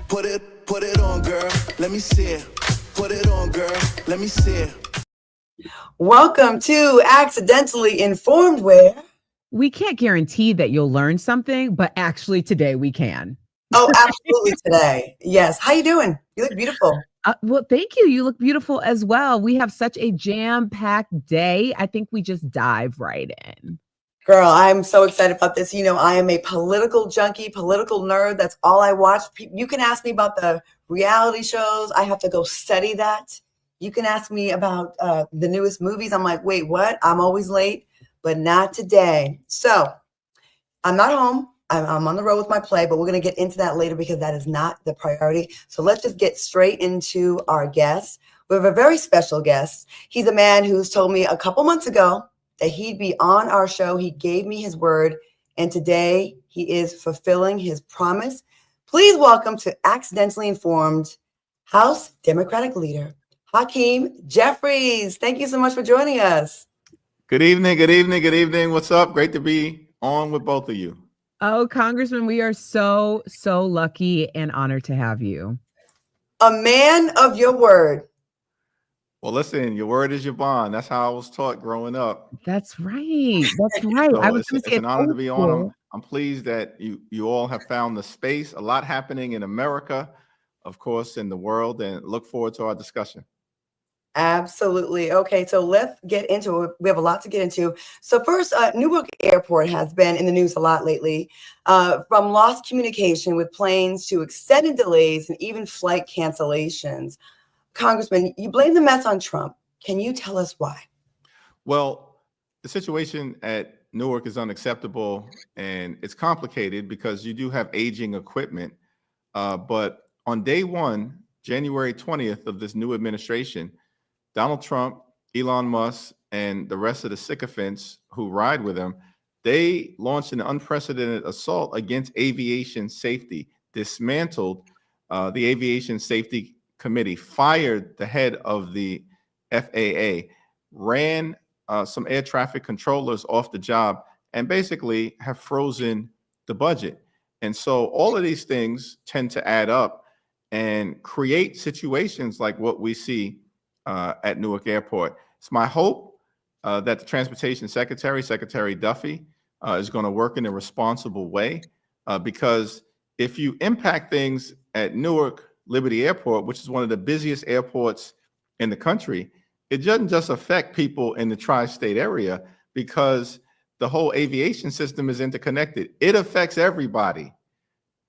Put it on, girl. Let me see it. Put it on, girl. Let me see it. Welcome to Accidentally Informed, where we can't guarantee that you'll learn something, but actually today we can. Oh, absolutely today. Yes. How you doing? You look beautiful. Well, thank you. You look beautiful as well. We have such a jam-packed day. I think we just dive right in. Girl, I'm so excited about this. You know, I am a political junkie, political nerd. That's all I watch. You can ask me about the reality shows. I have to go study that. You can ask me about the newest movies. I'm like, wait, what? I'm always late, but not today. So I'm not home. I'm on the road with my play, but we're going to get into that later because that is not the priority. So let's just get straight into our guest. We have a very special guest. He's a man who's told me a couple months ago that he'd be on our show. He gave me his word, and today he is fulfilling his promise. Please welcome to Accidentally Informed House Democratic Leader, Hakeem Jeffries. Thank you so much for joining us. Good evening, good evening, good evening. What's up? Great to be on with both of you. Oh, Congressman, we are so lucky and honored to have you. A man of your word. Well, listen, your word is your bond. That's how I was taught growing up. That's right. That's right. So I was it's an honor to be on. I'm pleased that you all have found the space. A lot happening in America, of course, in the world, and look forward to our discussion. Absolutely. Okay, so let's get into it. We have a lot to get into. So first, Newark Airport has been in the news a lot lately, from lost communication with planes to extended delays and even flight cancellations. Congressman, you blame the mess on Trump. Can you tell us why? Well, the situation at Newark is unacceptable, and it's complicated because you do have aging equipment. But on day one, January 20th of this new administration, Donald Trump, Elon Musk, and the rest of the sycophants who ride with him, they launched an unprecedented assault against aviation safety, dismantled the Aviation Safety Committee, fired the head of the FAA, ran some air traffic controllers off the job, and basically have frozen the budget. And so all of these things tend to add up and create situations like what we see at Newark Airport. It's my hope that the Transportation Secretary, Secretary Duffy, is going to work in a responsible way, because if you impact things at Newark Liberty Airport, which is one of the busiest airports in the country, it doesn't just affect people in the tri-state area because the whole aviation system is interconnected. It affects everybody,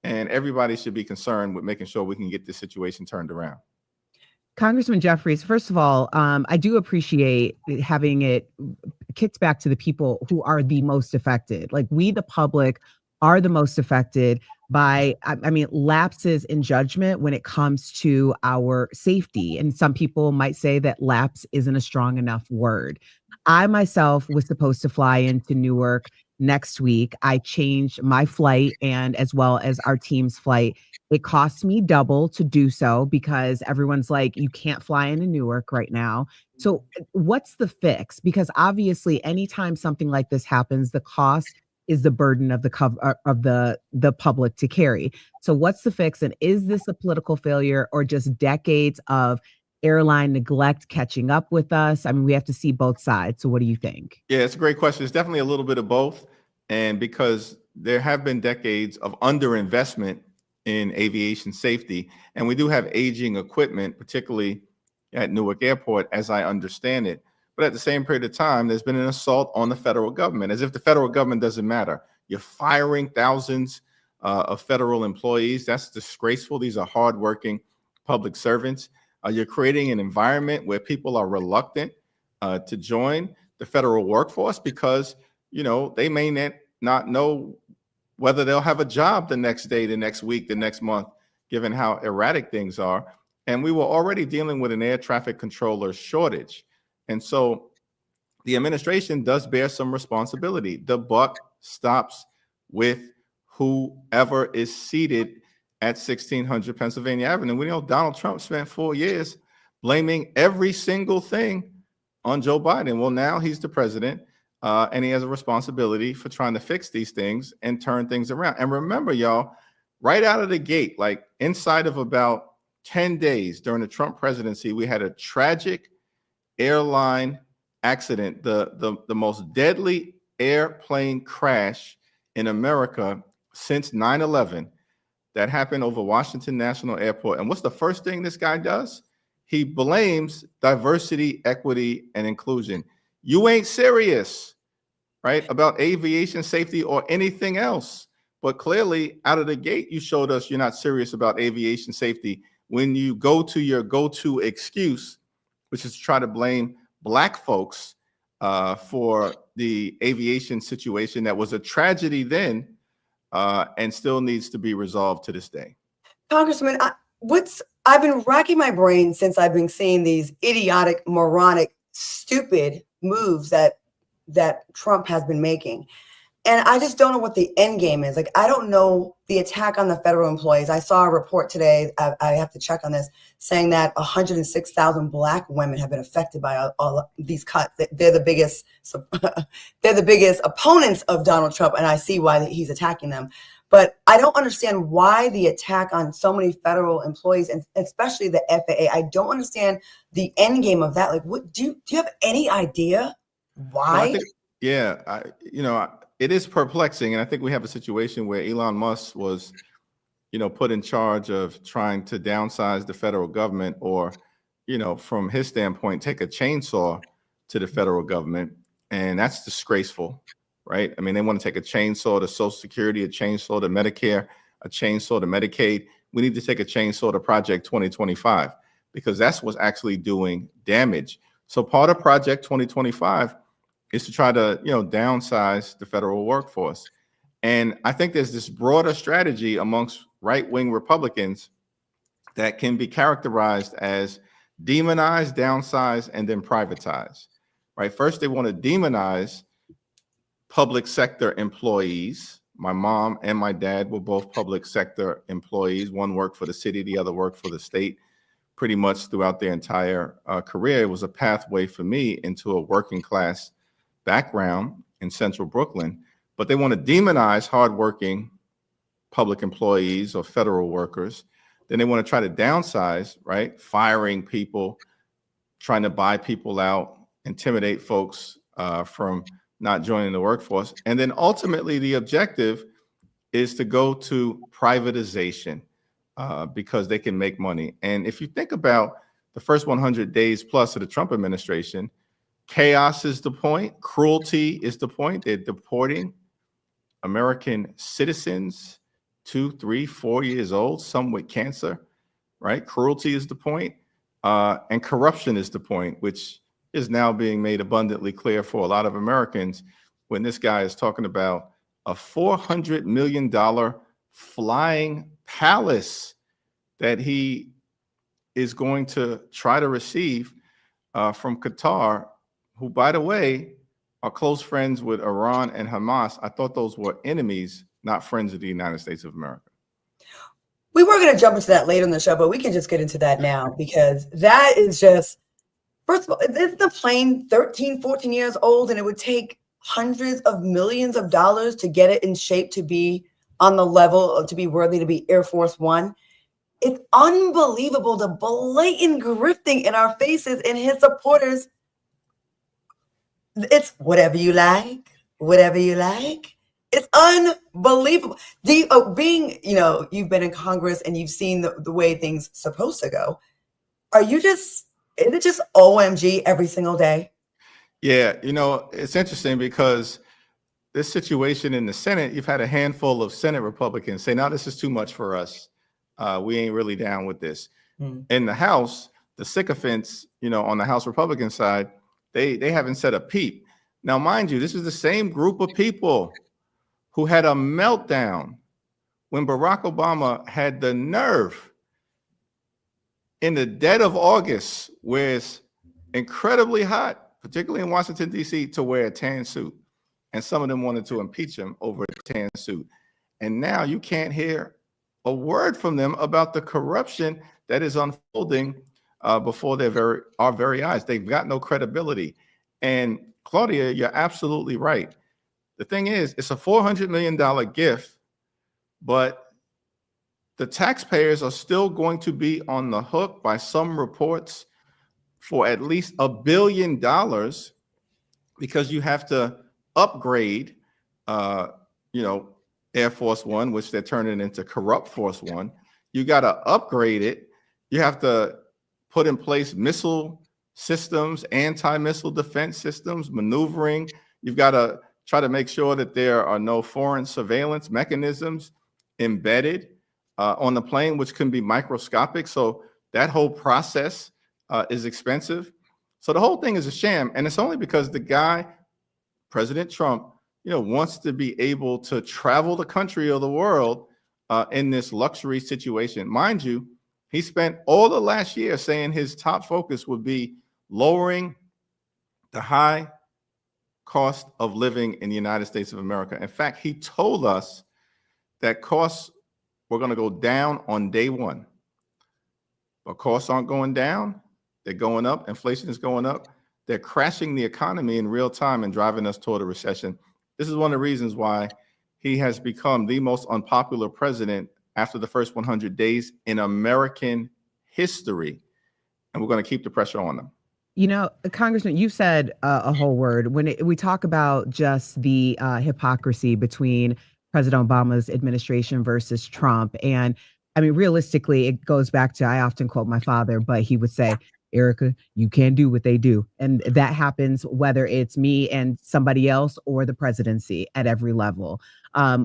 and everybody should be concerned with making sure we can get this situation turned around. Congressman Jeffries, first of all, I do appreciate having it kicked back to the people who are the most affected. Like, we, the public, are the most affected by, lapses in judgment when it comes to our safety. And some people might say that lapse isn't a strong enough word. I myself was supposed to fly into Newark next week. I changed my flight and as well as our team's flight. It cost me double to do so because everyone's like, you can't fly into Newark right now. So what's the fix? Because obviously anytime something like this happens, the cost is the burden of the public to carry. So what's the fix? And is this a political failure or just decades of airline neglect catching up with us? I mean, we have to see both sides. So what do you think? Yeah, it's a great question. It's definitely a little bit of both. And because there have been decades of underinvestment in aviation safety, and we do have aging equipment, particularly at Newark Airport, as I understand it. But at the same period of time, there's been an assault on the federal government, as if the federal government doesn't matter. You're firing thousands of federal employees. That's disgraceful. These are hardworking public servants. You're creating an environment where people are reluctant to join the federal workforce because, they may not know whether they'll have a job the next day, the next week, the next month, given how erratic things are. And we were already dealing with an air traffic controller shortage. And so the administration does bear some responsibility. The buck stops with whoever is seated at 1600 Pennsylvania Avenue. We know Donald Trump spent 4 years blaming every single thing on Joe Biden. Well, now he's the president, and he has a responsibility for trying to fix these things and turn things around. And remember, y'all, right out of the gate, like inside of about 10 days during the Trump presidency, we had a tragic airline accident, the most deadly airplane crash in America since 9/11 that happened over Washington National Airport. And what's the first thing this guy does? He blames diversity, equity, and inclusion. You ain't serious, right, about aviation safety or anything else. But clearly, out of the gate, you showed us you're not serious about aviation safety when you go to your go-to excuse, which is to try to blame Black folks for the aviation situation that was a tragedy then and still needs to be resolved to this day. Congressman, I've been racking my brain since I've been seeing these idiotic, moronic, stupid moves that Trump has been making. And I just don't know what the end game is. Like, I don't know the attack on the federal employees. I saw a report today, I have to check on this, saying that 106,000 Black women have been affected by all these cuts. They're the biggest, they're the biggest opponents of Donald Trump, and I see why he's attacking them. But I don't understand why the attack on so many federal employees, and especially the FAA. I don't understand the end game of that. Like, what do you have any idea why? Well, it is perplexing. And I think we have a situation where Elon Musk was, put in charge of trying to downsize the federal government or, from his standpoint, take a chainsaw to the federal government. And that's disgraceful, right? I mean, they want to take a chainsaw to Social Security, a chainsaw to Medicare, a chainsaw to Medicaid. We need to take a chainsaw to Project 2025 because that's what's actually doing damage. So part of Project 2025 is to try to, downsize the federal workforce. And I think there's this broader strategy amongst right-wing Republicans that can be characterized as demonize, downsize, and then privatize, right? First, they want to demonize public sector employees. My mom and my dad were both public sector employees. One worked for the city, the other worked for the state. Pretty much throughout their entire career, it was a pathway for me into a working class background in central Brooklyn, but they want to demonize hardworking public employees or federal workers. Then they want to try to downsize, right? Firing people, trying to buy people out, intimidate folks from not joining the workforce. And then ultimately the objective is to go to privatization because they can make money. And if you think about the first 100 days plus of the Trump administration, chaos is the point. Cruelty is the point. They're deporting American citizens, 2, 3, 4 years old, some with cancer, right? Cruelty is the point. And corruption is the point, which is now being made abundantly clear for a lot of Americans when this guy is talking about a $400 million flying palace that he is going to try to receive from Qatar, who, by the way, are close friends with Iran and Hamas. I thought those were enemies, not friends of the United States of America. We were going to jump into that later in the show, but we can just get into that now because that is just, first of all, isn't the plane 13, 14 years old and it would take hundreds of millions of dollars to get it in shape to be on the level to be worthy to be Air Force One? It's unbelievable the blatant grifting in our faces and his supporters. It's whatever you like, whatever you like. It's unbelievable. Being, you've been in Congress and you've seen the way things supposed to go. Is it just OMG every single day? Yeah, it's interesting because this situation in the Senate, you've had a handful of Senate Republicans say, no, this is too much for us. We ain't really down with this. In the House, the sycophants, on the House Republican side, they haven't said a peep. Now, mind you, this is the same group of people who had a meltdown when Barack Obama had the nerve in the dead of August, where it's incredibly hot, particularly in Washington, D.C., to wear a tan suit. And some of them wanted to impeach him over a tan suit. And now you can't hear a word from them about the corruption that is unfolding before our very eyes. They've got no credibility. And Claudia, you're absolutely right. The thing is, it's a $400 million gift, but the taxpayers are still going to be on the hook by some reports for at least $1 billion because you have to upgrade, you know, Air Force One, which they're turning into Corrupt Force One. You got to upgrade it. You have to put in place missile systems, anti-missile defense systems, maneuvering. You've got to try to make sure that there are no foreign surveillance mechanisms embedded on the plane, which can be microscopic. So that whole process is expensive. So the whole thing is a sham. And it's only because the guy, President Trump, you know, wants to be able to travel the country or the world in this luxury situation. Mind you, he spent all the last year saying his top focus would be lowering the high cost of living in the United States of America. In fact, he told us that costs were going to go down on day one. But costs aren't going down. They're going up. Inflation is going up. They're crashing the economy in real time and driving us toward a recession. This is one of the reasons why he has become the most unpopular president after the first 100 days in American history. And we're going to keep the pressure on them. You know, Congressman, you said a whole word when we talk about just the hypocrisy between President Obama's administration versus Trump. And I mean, realistically, it goes back to, I often quote my father, but he would say, Erica, you can't do what they do. And that happens whether it's me and somebody else or the presidency at every level.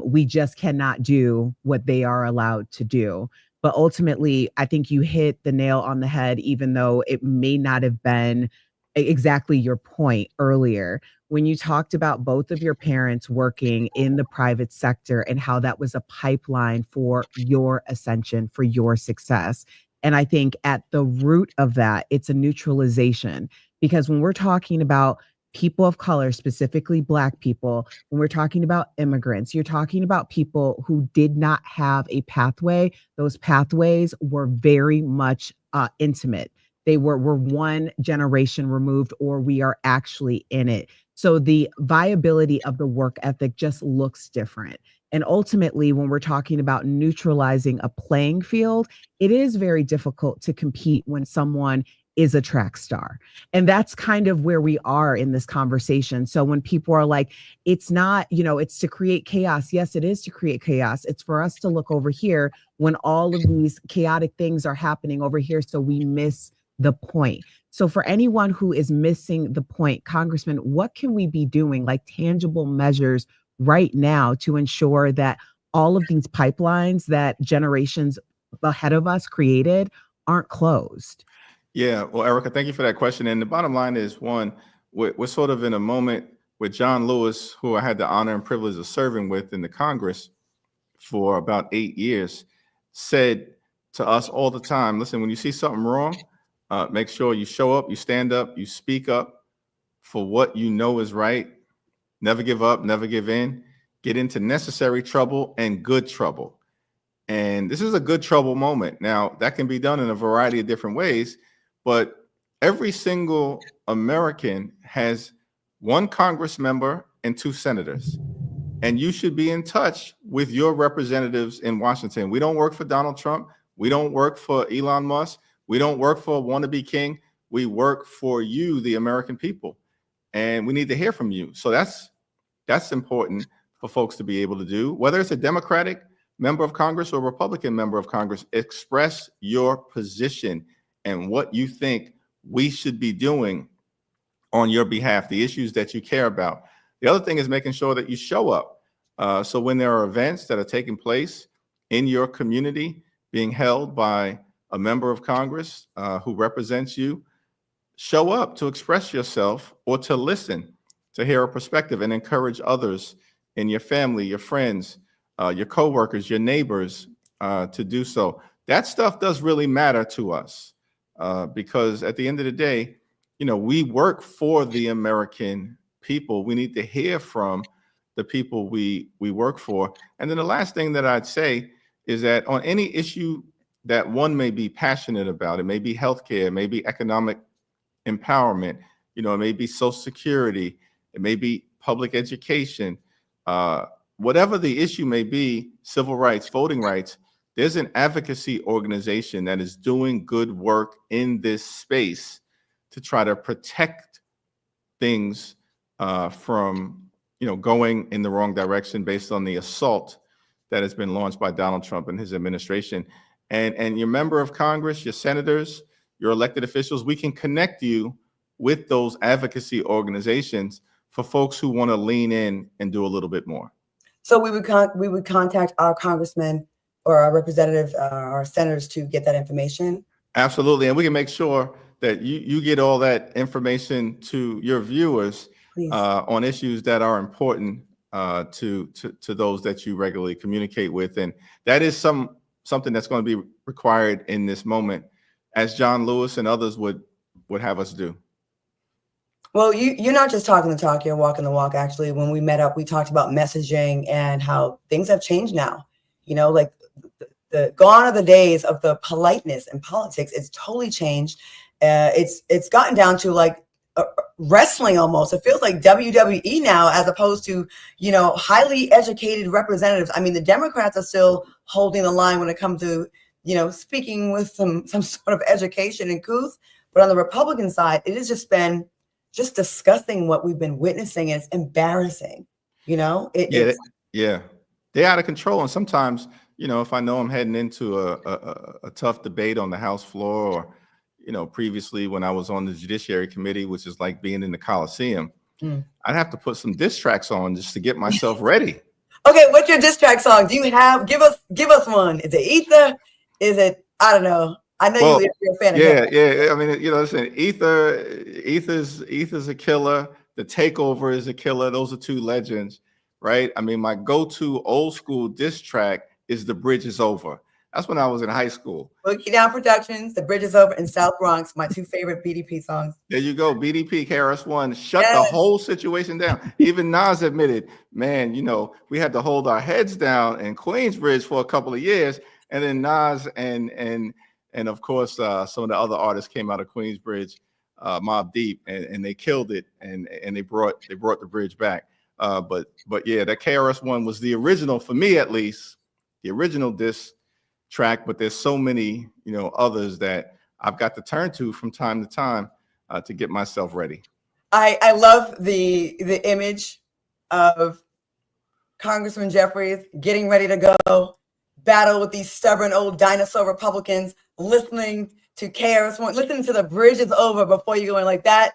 We just cannot do what they are allowed to do. But ultimately, I think you hit the nail on the head, even though it may not have been exactly your point earlier when you talked about both of your parents working in the private sector and how that was a pipeline for your ascension, for your success. And I think at the root of that, it's a neutralization, because when we're talking about people of color, specifically Black people, when we're talking about immigrants, you're talking about people who did not have a pathway. Those pathways were very much intimate. They were one generation removed, or we are actually in it. So the viability of the work ethic just looks different. And ultimately, when we're talking about neutralizing a playing field, it is very difficult to compete when someone is a track star. And that's kind of where we are in this conversation. So when people are like, it's not, you know, it's to create chaos. Yes, it is to create chaos. It's for us to look over here when all of these chaotic things are happening over here. So we miss the point. So for anyone who is missing the point, Congressman, what can we be doing, like tangible measures right now, to ensure that all of these pipelines that generations ahead of us created aren't closed? Yeah, well, Erica, thank you for that question. And the bottom line is, one, we're sort of in a moment with John Lewis, who I had the honor and privilege of serving with in the Congress for about 8 years, said to us all the time, listen, when you see something wrong, make sure you show up, you stand up, you speak up for what you know is right. Never give up, never give in, get into necessary trouble and good trouble. And this is a good trouble moment. Now, that can be done in a variety of different ways, but every single American has one Congress member and 2 senators. And you should be in touch with your representatives in Washington. We don't work for Donald Trump. We don't work for Elon Musk. We don't work for a wannabe king. We work for you, the American people. And we need to hear from you. So that's important for folks to be able to do. Whether it's a Democratic member of Congress or a Republican member of Congress, express your position and what you think we should be doing on your behalf, the issues that you care about. The other thing is making sure that you show up. So when there are events that are taking place in your community being held by a member of Congress who represents you, show up to express yourself or to listen, to hear a perspective, and encourage others in your family, your friends, your coworkers, your neighbors to do so. That stuff does really matter to us because at the end of the day, you know, we work for the American people. We need to hear from the people we work for. And then the last thing that I'd say is that on any issue that one may be passionate about, it may be healthcare, it may be economic empowerment, you know, it may be Social Security, it may be public education, whatever the issue may be, civil rights, voting rights, there's an advocacy organization that is doing good work in this space to try to protect things from going in the wrong direction based on the assault that has been launched by Donald Trump and his administration. And your member of Congress, your senators, your elected officials, we can connect you with those advocacy organizations for folks who want to lean in and do a little bit more. So we would contact our congressmen or our representatives, our senators to get that information. Absolutely, and we can make sure that you get all that information to your viewers on issues that are important to those that you regularly communicate with, and that is something that's going to be required in this moment, as John Lewis and others would have us do. Well, you're not just talking the talk, you're walking the walk. Actually, when we met up, we talked about messaging and how things have changed now. Like the gone are the days of the politeness in politics. It's totally changed. It's gotten down to like wrestling almost. It feels like WWE now, as opposed to, highly educated representatives. I mean, the Democrats are still holding the line when it comes to, speaking with some sort of education and couth. But on the Republican side, it has just been disgusting what we've been witnessing. And it's embarrassing, They're out of control. And sometimes, if I know I'm heading into a tough debate on the House floor, or, previously when I was on the Judiciary Committee, which is like being in the Coliseum, I'd have to put some diss tracks on just to get myself ready. Okay, what's your diss track song? Do you have? Give us one. Is it Ether? Is it, I don't know. I know you're a fan of him. Yeah. I mean, listen, Ether's a killer. The Takeover is a killer. Those are two legends, right? I mean, my go-to old school diss track is The Bridge Is Over. That's when I was in high school. Boogie Down Productions, The Bridge Is Over, and South Bronx, my two favorite BDP songs. There you go. BDP, KRS-One, shut the whole situation down. Even Nas admitted, man, we had to hold our heads down in Queensbridge for a couple of years. And then Nas and of course, some of the other artists came out of Queensbridge, Mobb Deep, and they killed it, and they brought the bridge back. But yeah, that KRS-One was the original, for me at least, the original diss track. But there's so many, others that I've got to turn to from time to time to get myself ready. I love the image of Congressman Jeffries getting ready to go battle with these stubborn old dinosaur Republicans, listening to KRS-One, listening to The Bridge Is Over before you go in like that.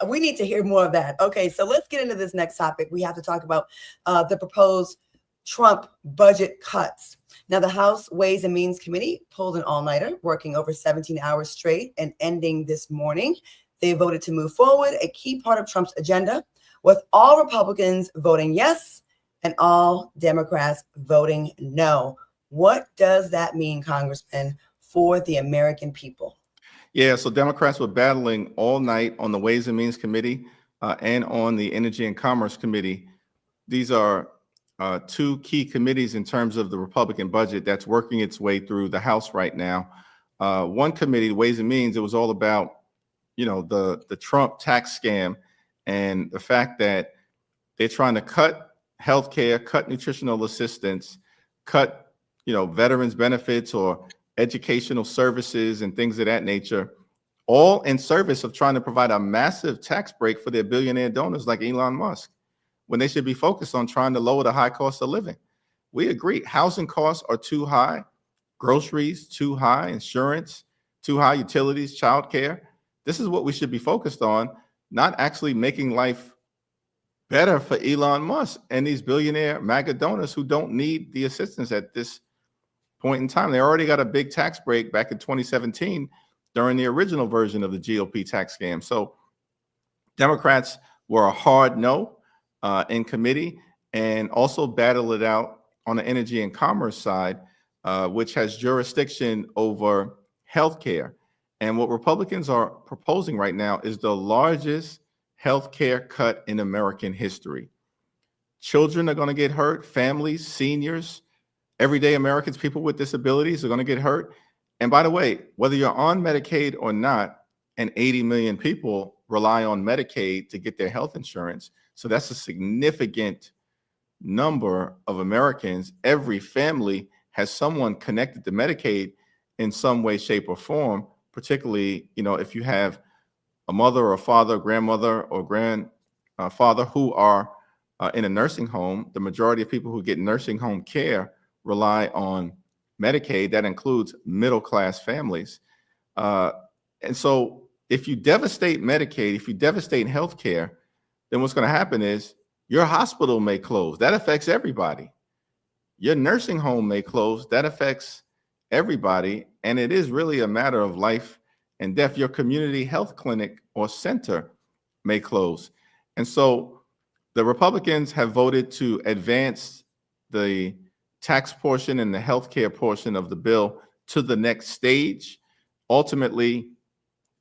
We need to hear more of that. Okay, so let's get into this next topic. We have to talk about the proposed Trump budget cuts. Now, the House Ways and Means Committee pulled an all-nighter, working over 17 hours straight and ending this morning. They voted to move forward a key part of Trump's agenda, with all Republicans voting yes and all Democrats voting no. What does that mean, Congressman, for the American people? Yeah, so Democrats were battling all night on the Ways and Means Committee and on the Energy and Commerce Committee. These are two key committees in terms of the Republican budget that's working its way through the House right now. One committee, the Ways and Means, it was all about, the Trump tax scam and the fact that they're trying to cut healthcare, cut nutritional assistance, cut veterans benefits or educational services and things of that nature, all in service of trying to provide a massive tax break for their billionaire donors like Elon Musk, when they should be focused on trying to lower the high cost of living. We agree. Housing costs are too high, groceries too high, insurance too high, utilities, childcare. This is what we should be focused on, not actually making life better for Elon Musk and these billionaire MAGA donors who don't need the assistance at this point in time. They already got a big tax break back in 2017 during the original version of the GOP tax scam. So Democrats were a hard no in committee, and also battled it out on the Energy and Commerce side, which has jurisdiction over healthcare. And what Republicans are proposing right now is the largest healthcare cut in American history. Children are going to get hurt, families, seniors, everyday Americans, people with disabilities are going to get hurt. And by the way, whether you're on Medicaid or not, and 80 million people rely on Medicaid to get their health insurance. So that's a significant number of Americans. Every family has someone connected to Medicaid in some way, shape, or form, particularly, if you have a mother or father, grandmother or grandfather who are in a nursing home. The majority of people who get nursing home care rely on Medicaid. That includes middle-class families. And so if you devastate Medicaid, if you devastate healthcare, then what's going to happen is your hospital may close. That affects everybody. Your nursing home may close. That affects everybody. And it is really a matter of life and death. Your community health clinic or center may close. And so the Republicans have voted to advance the tax portion and the healthcare portion of the bill to the next stage. Ultimately,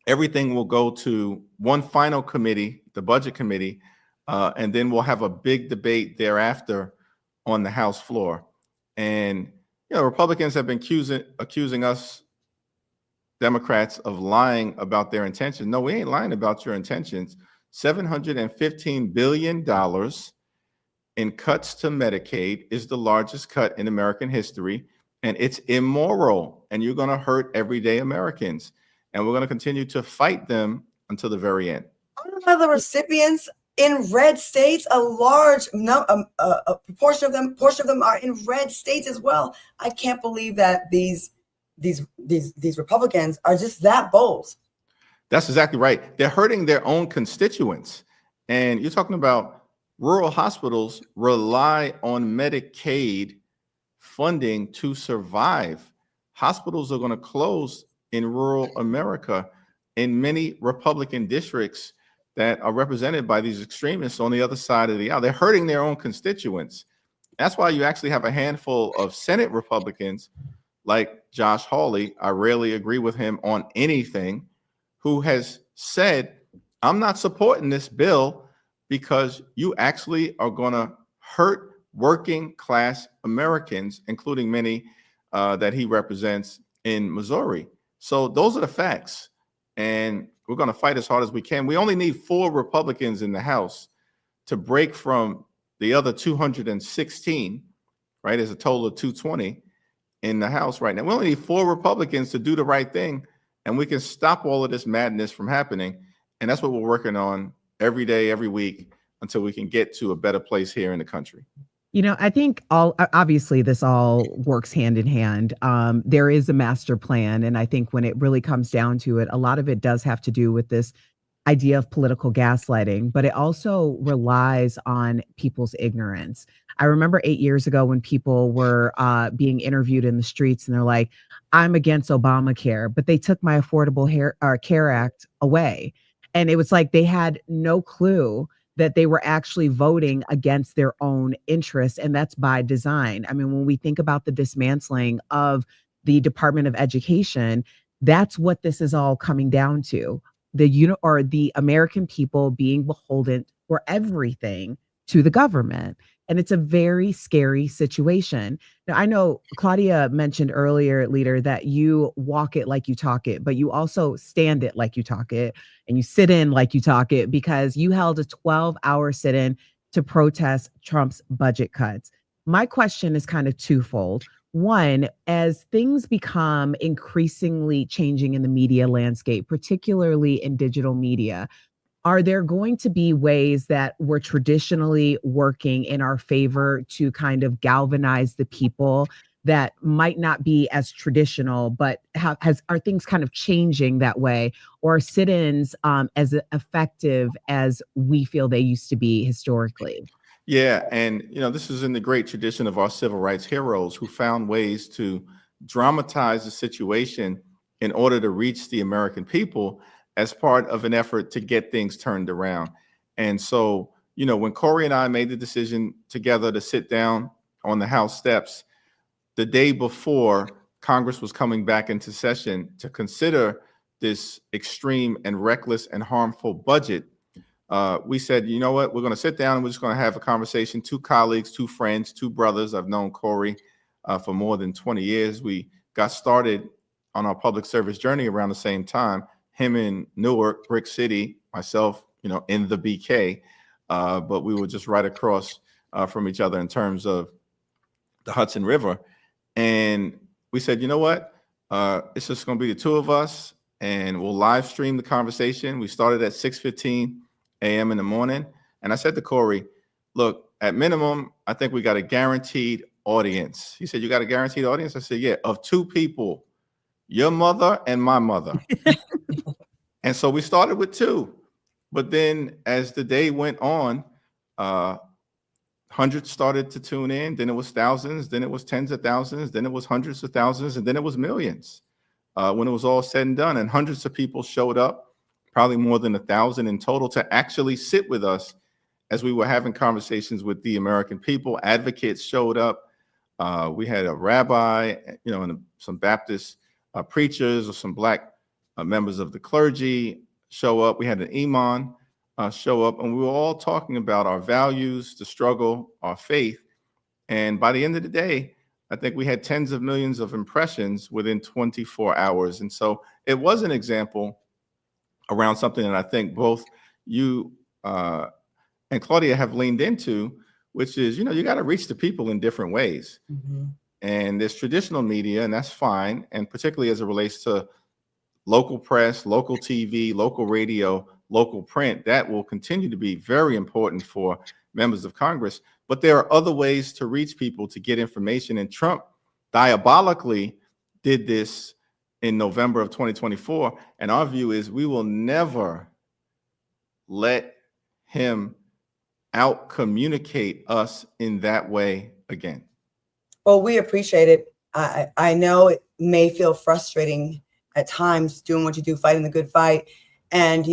everything will go to one final committee, the budget committee, and then we'll have a big debate thereafter on the House floor. And Republicans have been accusing us Democrats of lying about their intentions. No, we ain't lying about your intentions. $715 billion in cuts to Medicaid is the largest cut in American history, and it's immoral, and you're going to hurt everyday Americans. And we're going to continue to fight them until the very end. The recipients in red states, a large portion of them are in red states as well. I can't believe that these Republicans are just that bold. That's exactly right. They're hurting their own constituents. And you're talking about rural hospitals rely on Medicaid funding to survive. Hospitals are going to close in rural America in many Republican districts that are represented by these extremists on the other side of the aisle. They're hurting their own constituents. That's why you actually have a handful of Senate Republicans like Josh Hawley, I rarely agree with him on anything, who has said, I'm not supporting this bill because you actually are going to hurt working class Americans, including many that he represents in Missouri. So those are the facts. And we're going to fight as hard as we can. We only need 4 Republicans in the House to break from the other 216, right? There's a total of 220 in the House right now. We only need 4 Republicans to do the right thing, and we can stop all of this madness from happening. And that's what we're working on every day, every week, until we can get to a better place here in the country. I think obviously this all works hand in hand. There is a master plan. And I think when it really comes down to it, a lot of it does have to do with this idea of political gaslighting, but it also relies on people's ignorance. I remember 8 years ago when people were being interviewed in the streets and they're like, I'm against Obamacare, but they took my Affordable Care Act away. And it was like they had no clue that they were actually voting against their own interests. And that's by design. I mean, when we think about the dismantling of the Department of Education, that's what this is all coming down to. The American people being beholden for everything to the government. And it's a very scary situation. Now, I know Claudia mentioned earlier, leader, that you walk it like you talk it, but you also stand it like you talk it, and you sit in like you talk it, because you held a 12-hour sit-in to protest Trump's budget cuts. My question is kind of twofold. One, as things become increasingly changing in the media landscape, particularly in digital media, are there going to be ways that we're traditionally working in our favor to kind of galvanize the people that might not be as traditional, but are things kind of changing that way? Or are sit-ins as effective as we feel they used to be historically? Yeah, and this is in the great tradition of our civil rights heroes who found ways to dramatize the situation in order to reach the American people as part of an effort to get things turned around. And so, when Corey and I made the decision together to sit down on the House steps the day before Congress was coming back into session to consider this extreme and reckless and harmful budget, we said, you know what, we're going to sit down and we're just going to have a conversation. 2 colleagues, 2 friends, 2 brothers. I've known Corey for more than 20 years. We got started on our public service journey around the same time. Him in Newark, Brick City, myself, in the BK, but we were just right across from each other in terms of the Hudson River. And we said, you know what? It's just going to be the two of us, and we'll live stream the conversation. We started at 6:15 a.m. in the morning. And I said to Corey, look, at minimum, I think we got a guaranteed audience. He said, you got a guaranteed audience? I said, yeah, of two people, your mother and my mother. And so we started with two. But then as the day went on, hundreds started to tune in. Then it was thousands. Then it was tens of thousands. Then it was hundreds of thousands. And then it was millions when it was all said and done. And hundreds of people showed up, probably more than 1,000 in total, to actually sit with us as we were having conversations with the American people. Advocates showed up. We had a rabbi, and some Baptist preachers or some Black members of the clergy show up. We had an imam show up, and we were all talking about our values, the struggle, our faith. And by the end of the day, I think we had tens of millions of impressions within 24 hours. And so it was an example around something that I think both you and Claudia have leaned into, which is, you got to reach the people in different ways. Mm-hmm. And there's traditional media, and that's fine. And particularly as it relates to local press, local TV, local radio, local print, that will continue to be very important for members of Congress. But there are other ways to reach people to get information. And Trump diabolically did this in November of 2024. And our view is we will never let him out communicate us in that way again. Well, we appreciate it. I know it may feel frustrating at times doing what you do, fighting the good fight. And,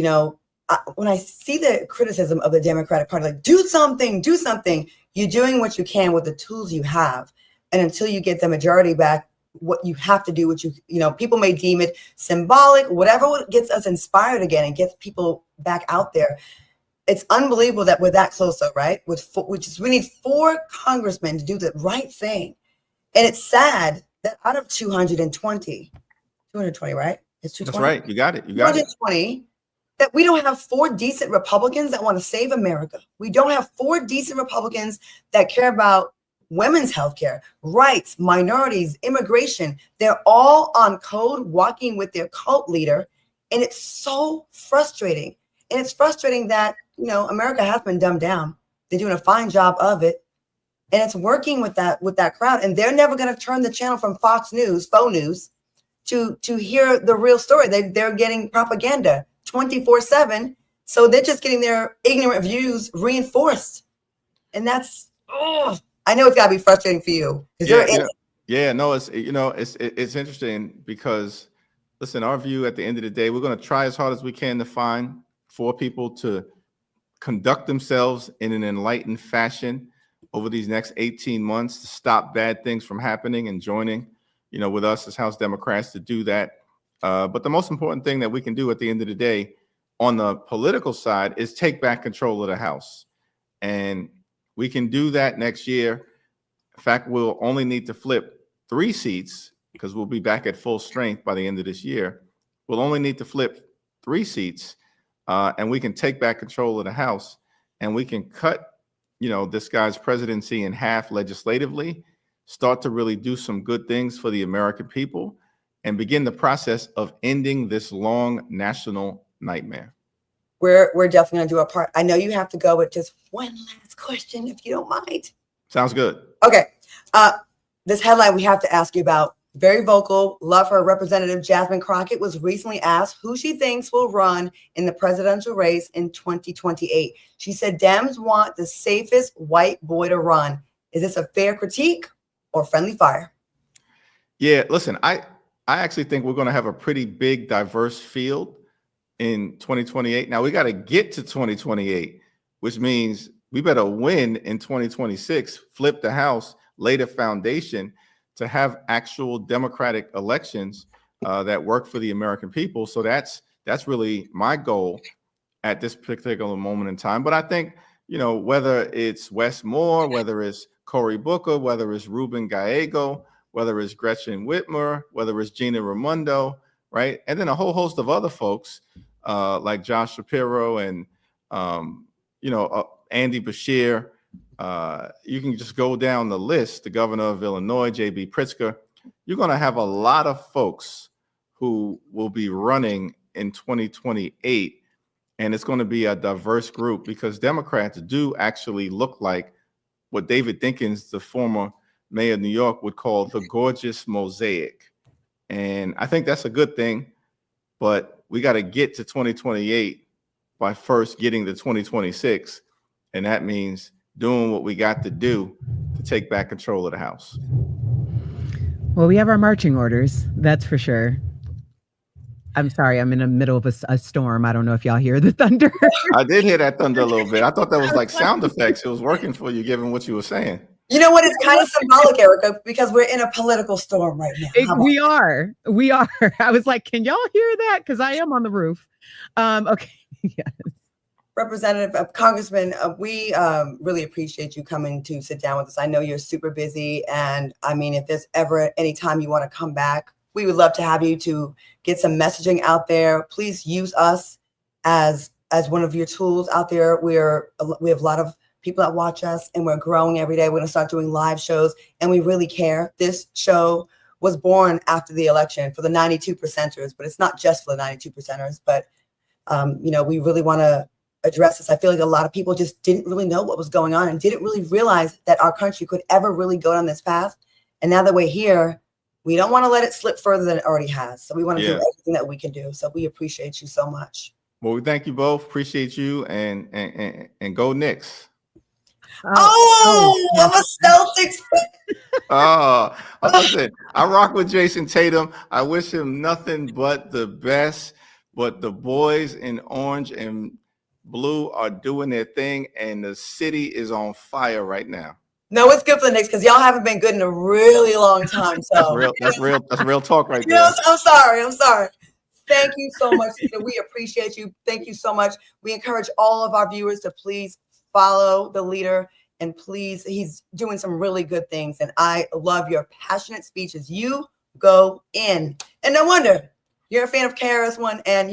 when I see the criticism of the Democratic Party, like, do something, you're doing what you can with the tools you have. And until you get the majority back, what you have to do, people may deem it symbolic, whatever gets us inspired again and gets people back out there. It's unbelievable that we're that close, though, right? We need 4 congressmen to do the right thing. And it's sad that out of 220, right? It's 220. That's right. You got it. 220. That we don't have 4 decent Republicans that want to save America. We don't have 4 decent Republicans that care about women's health care, rights, minorities, immigration. They're all on code, walking with their cult leader. And it's so frustrating. And it's frustrating that, America has been dumbed down. They're doing a fine job of it. And it's working with that crowd. And they're never going to turn the channel from Fox News, faux news, to hear the real story. They're getting propaganda 24/7. So they're just getting their ignorant views reinforced. And that's, I know it's got to be frustrating for you. No, it's interesting because, listen, our view at the end of the day, we're going to try as hard as we can to find 4 people to conduct themselves in an enlightened fashion over these next 18 months to stop bad things from happening and joining, with us as House Democrats to do that. But the most important thing that we can do at the end of the day on the political side is take back control of the House. And we can do that next year. In fact, we'll only need to flip 3 seats because we'll be back at full strength by the end of this year. We'll only need to flip 3 seats and we can take back control of the House, and we can cut, this guy's presidency in half legislatively, start to really do some good things for the American people, and begin the process of ending this long national nightmare. We're definitely going to do our part. I know you have to go, but just one last question, if you don't mind. Sounds good. Okay. This headline we have to ask you about. Very vocal, love her. Representative Jasmine Crockett was recently asked who she thinks will run in the presidential race in 2028. She said Dems want the safest white boy to run. Is this a fair critique or friendly fire? Yeah, listen, I actually think we're going to have a pretty big, diverse field in 2028. Now, we got to get to 2028, which means we better win in 2026, flip the House, lay the foundation to have actual democratic elections that work for the American people. So that's really my goal at this particular moment in time. But I think, whether it's Wes Moore, whether it's Cory Booker, whether it's Ruben Gallego, whether it's Gretchen Whitmer, whether it's Gina Raimondo, right? And then a whole host of other folks like Josh Shapiro and, Andy Bashir, You can just go down the list. The governor of Illinois, J.B. Pritzker. You're going to have a lot of folks who will be running in 2028, and it's going to be a diverse group because Democrats do actually look like what David Dinkins, the former mayor of New York, would call the gorgeous mosaic. And I think that's a good thing, but we got to get to 2028 by first getting to 2026, and that means doing what we got to do to take back control of the House. Well, we have our marching orders, that's for sure. I'm sorry, I'm in the middle of a storm. I don't know if y'all hear the thunder. I did hear that thunder a little bit. I thought that was like sound effects. It was working for you, given what you were saying. You know what? It's kind of symbolic, Erica, because we're in a political storm right now. We are. I was like, can y'all hear that? Because I am on the roof. Okay. Yes. Representative, Congressman, we really appreciate you coming to sit down with us. I know you're super busy, and I mean, if there's ever any time you want to come back, we would love to have you to get some messaging out there. Please use us as one of your tools out there. We have a lot of people that watch us, and we're growing every day. We're going to start doing live shows, and we really care. This show was born after the election for the 92 percenters, but it's not just for the 92 percenters. But we really want to address this. I feel like a lot of people just didn't really know what was going on and didn't really realize that our country could ever really go down this path. And now that we're here, we don't want to let it slip further than it already has. So we want to do everything that we can do. So we appreciate you so much. Well, we thank you both. Appreciate you, and go Knicks. I'm a Celtics fan. Listen, I rock with Jason Tatum. I wish him nothing but the best. But the boys in orange and blue are doing their thing, and the city is on fire right now. No, it's good for the Knicks because y'all haven't been good in a really long time. So that's real talk right there. I'm sorry. Thank you so much. We appreciate you. Thank you so much. We encourage all of our viewers to please follow the leader, and please, he's doing some really good things. And I love your passionate speeches. You go in, and no wonder you're a fan of KRS-One, and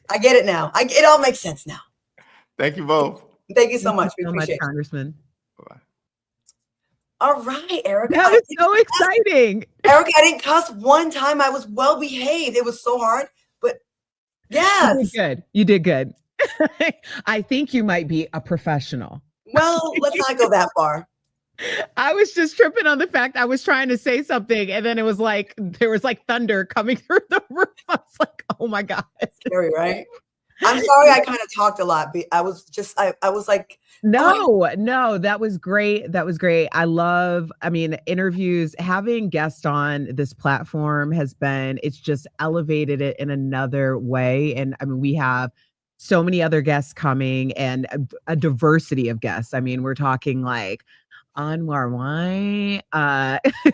I get it now. It all makes sense now. Thank you both. Thank you so much. We appreciate it, Congressman. Bye. All right, Erica. That was so exciting. Erica, I didn't cuss one time. I was well behaved. It was so hard, but yes. You did good. I think you might be a professional. Well, let's not go that far. I was just tripping on the fact I was trying to say something, and then it was like there was like thunder coming through the roof. I was like, oh my God. Scary, right? I'm sorry I kind of talked a lot, but I was like, no, that was great. Interviews, having guests on this platform it's just elevated it in another way. And I mean, we have so many other guests coming, and a diversity of guests. I mean, we're talking like Anwar Wine,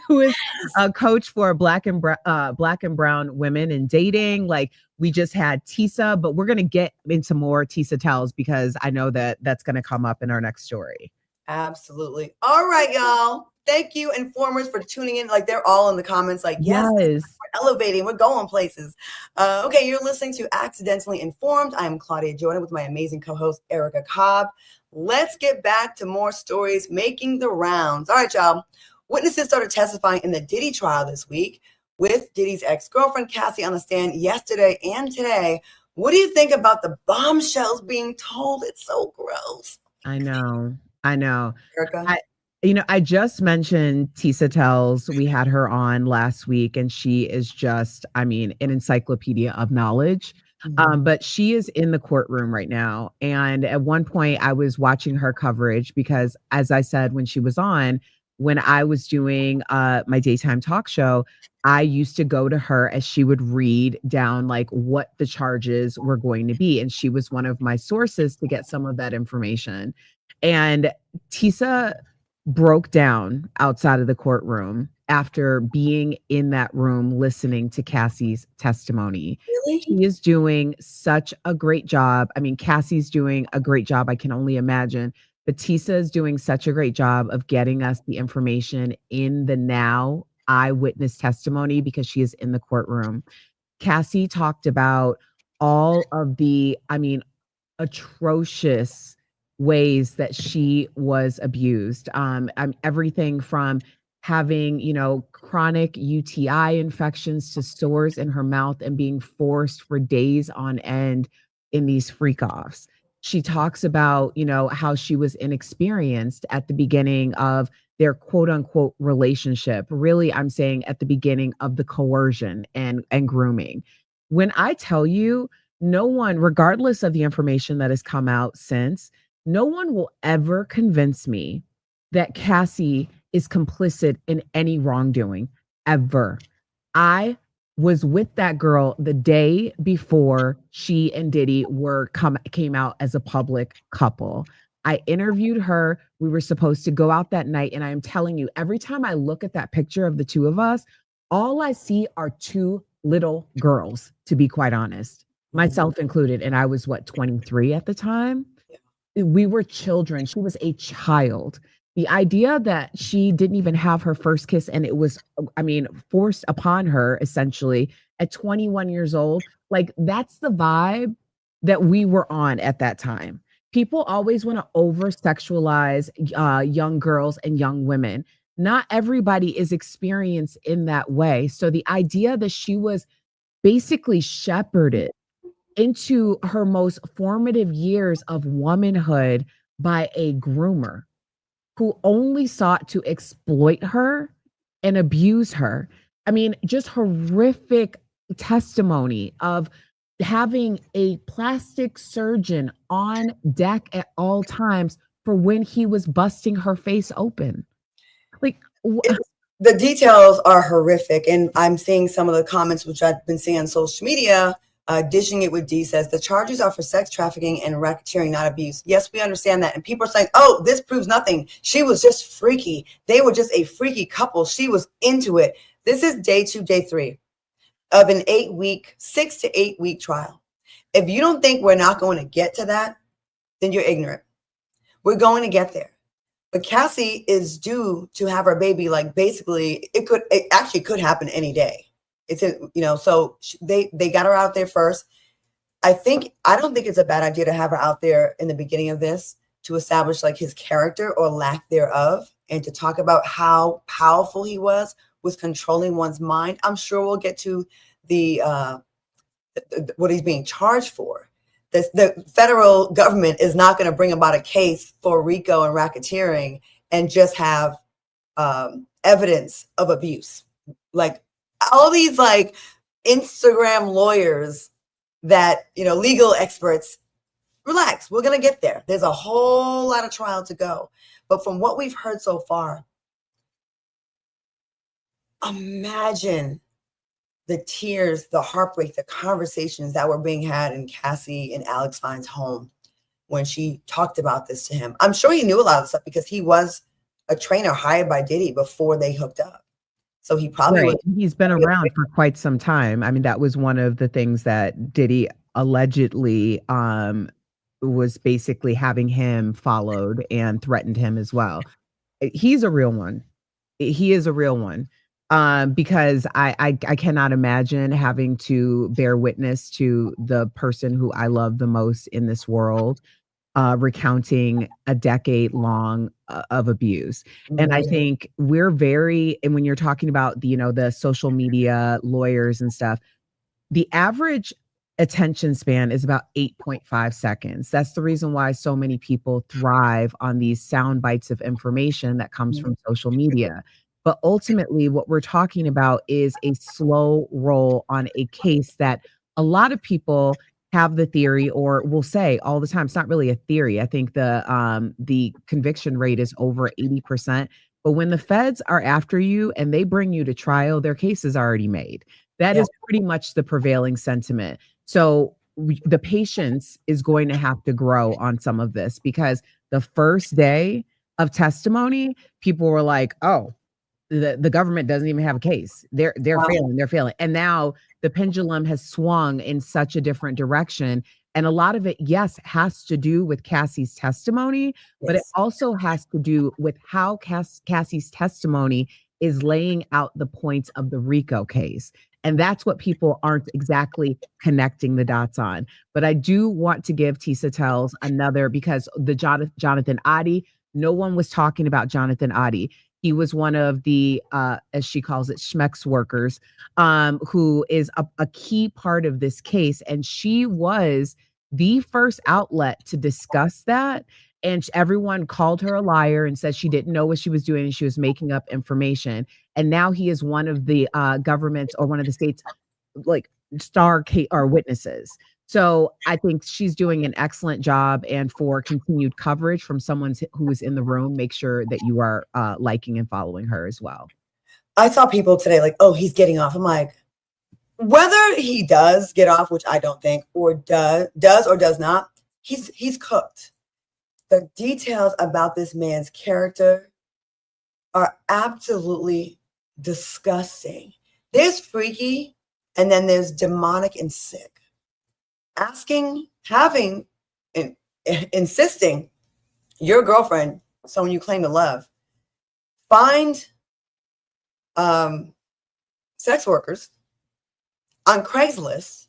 who is a coach for Black and brown women in dating. Like, we just had Tisa, but we're going to get into more Tisa Tells because I know that that's going to come up in our next story. Absolutely. All right, y'all. Thank you, informers, for tuning in. Like, they're all in the comments. Like, yes. We're elevating. We're going places. Okay, you're listening to Accidentally Informed. I am Claudia Jordan with my amazing co-host, Erica Cobb. Let's get back to more stories making the rounds. All right, y'all. Witnesses started testifying in the Diddy trial this week with Diddy's ex-girlfriend, Cassie, on the stand yesterday and today. What do you think about the bombshells being told? It's so gross. I know. Erica? I just mentioned Tisa Tells. We had her on last week, and she is just, an encyclopedia of knowledge. Mm-hmm. But she is in the courtroom right now. And at one point I was watching her coverage because, as I said, when she was on, when I was doing my daytime talk show, I used to go to her as she would read down like what the charges were going to be. And she was one of my sources to get some of that information. And Tisa broke down outside of the courtroom after being in that room listening to Cassie's testimony. Really? She is doing such a great job. I mean, Cassie's doing a great job, I can only imagine. But Tisa is doing such a great job of getting us the information in the now eyewitness testimony because she is in the courtroom. Cassie talked about all of the, atrocious ways that she was abused. Everything from having, chronic UTI infections to sores in her mouth and being forced for days on end in these freak offs. She talks about, how she was inexperienced at the beginning of their quote unquote relationship. Really, I'm saying at the beginning of the coercion and grooming. When I tell you, no one, regardless of the information that has come out since, no one will ever convince me that Cassie is complicit in any wrongdoing ever. I was with that girl the day before she and Diddy came out as a public couple. I interviewed her. We were supposed to go out that night. And I am telling you, every time I look at that picture of the two of us, all I see are two little girls, to be quite honest, myself included. And I was 23 at the time. We were children. She was a child. The idea that she didn't even have her first kiss and it was, forced upon her essentially at 21 years old, like that's the vibe that we were on at that time. People always want to over sexualize young girls and young women. Not everybody is experienced in that way. So the idea that she was basically shepherded into her most formative years of womanhood by a groomer who only sought to exploit her and abuse her. Just horrific testimony of having a plastic surgeon on deck at all times for when he was busting her face open. The details are horrific. And I'm seeing some of the comments, which I've been seeing on social media. Dishing It with D says the charges are for sex trafficking and racketeering, not abuse. Yes, we understand that. And people are saying, oh, this proves nothing. She was just freaky. They were just a freaky couple. She was into it. This is day 2, day 3 of an 6 to 8 week trial. If you don't think we're not going to get to that, then you're ignorant. We're going to get there. But Cassie is due to have her baby. Like basically it actually could happen any day. It's so they got her out there first. I don't think it's a bad idea to have her out there in the beginning of this to establish like his character or lack thereof and to talk about how powerful he was with controlling one's mind. I'm sure we'll get to the what he's being charged for. The federal government is not going to bring about a case for RICO and racketeering and just have evidence of abuse. Like all these like Instagram lawyers that, legal experts, relax, we're going to get there. There's a whole lot of trial to go. But from what we've heard so far, imagine the tears, the heartbreak, the conversations that were being had in Cassie and Alex Fine's home when she talked about this to him. I'm sure he knew a lot of stuff because he was a trainer hired by Diddy before they hooked up. So he probably he's been around for quite some time. That was one of the things that Diddy allegedly was basically having him followed and threatened him as well. He's a real one. He is a real one. Because I cannot imagine having to bear witness to the person who I love the most in this world recounting a decade long of abuse. And I think and when you're talking about the social media lawyers and stuff, the average attention span is about 8.5 seconds. That's the reason why so many people thrive on these sound bites of information that comes from social media. But ultimately, what we're talking about is a slow roll on a case that a lot of people have the theory or will say all the time. It's not really a theory. I think the conviction rate is over 80%. But when the feds are after you and they bring you to trial, their case is already made. That is pretty much the prevailing sentiment. So the patience is going to have to grow on some of this because the first day of testimony, people were like, oh, the government doesn't even have a case. They're failing. And now the pendulum has swung in such a different direction. And a lot of it, yes, has to do with Cassie's testimony, but it also has to do with how Cassie's testimony is laying out the points of the RICO case. And that's what people aren't exactly connecting the dots on. But I do want to give Tisa Tells another, because the Jonathan Adi, no one was talking about Jonathan Adi. He was one of the, as she calls it, Schmex workers, who is a key part of this case. And she was the first outlet to discuss that. And everyone called her a liar and said she didn't know what she was doing and she was making up information. And now he is one of the governments, or one of the states, like star case or witnesses. So I think she's doing an excellent job. And for continued coverage from someone who is in the room, make sure that you are liking and following her as well. I saw people today like, oh, he's getting off. I'm like, whether he does get off, which I don't think, or does or does not, he's cooked. The details about this man's character are absolutely disgusting. There's freaky, and then there's demonic and sick. Insisting your girlfriend, someone you claim to love, find sex workers on Craigslist.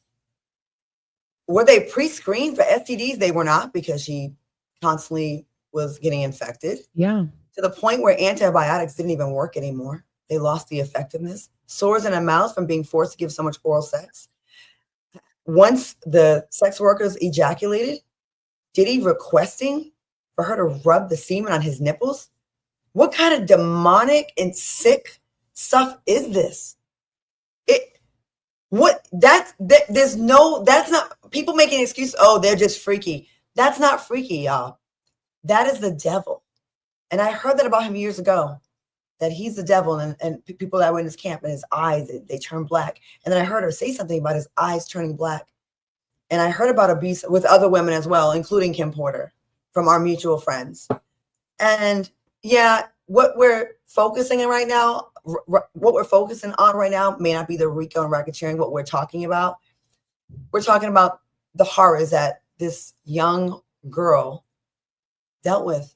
Were they pre-screened for STDs? They were not, because she constantly was getting infected. Yeah. To the point where antibiotics didn't even work anymore. They lost the effectiveness. Sores in her mouth from being forced to give so much oral sex. Once the sex workers ejaculated, Diddy requesting for her to rub the semen on his nipples. What kind of demonic and sick stuff is this? That's not people making an excuse. Oh, they're just freaky. That's not freaky, y'all. That is the devil. And I heard that about him years ago, that he's the devil, and people that were in his camp, and his eyes, they turn black. And then I heard her say something about his eyes turning black. And I heard about abuse with other women as well, including Kim Porter, from our mutual friends. And yeah, what we're focusing on right now may not be the RICO and racketeering. What we're talking about the horrors that this young girl dealt with.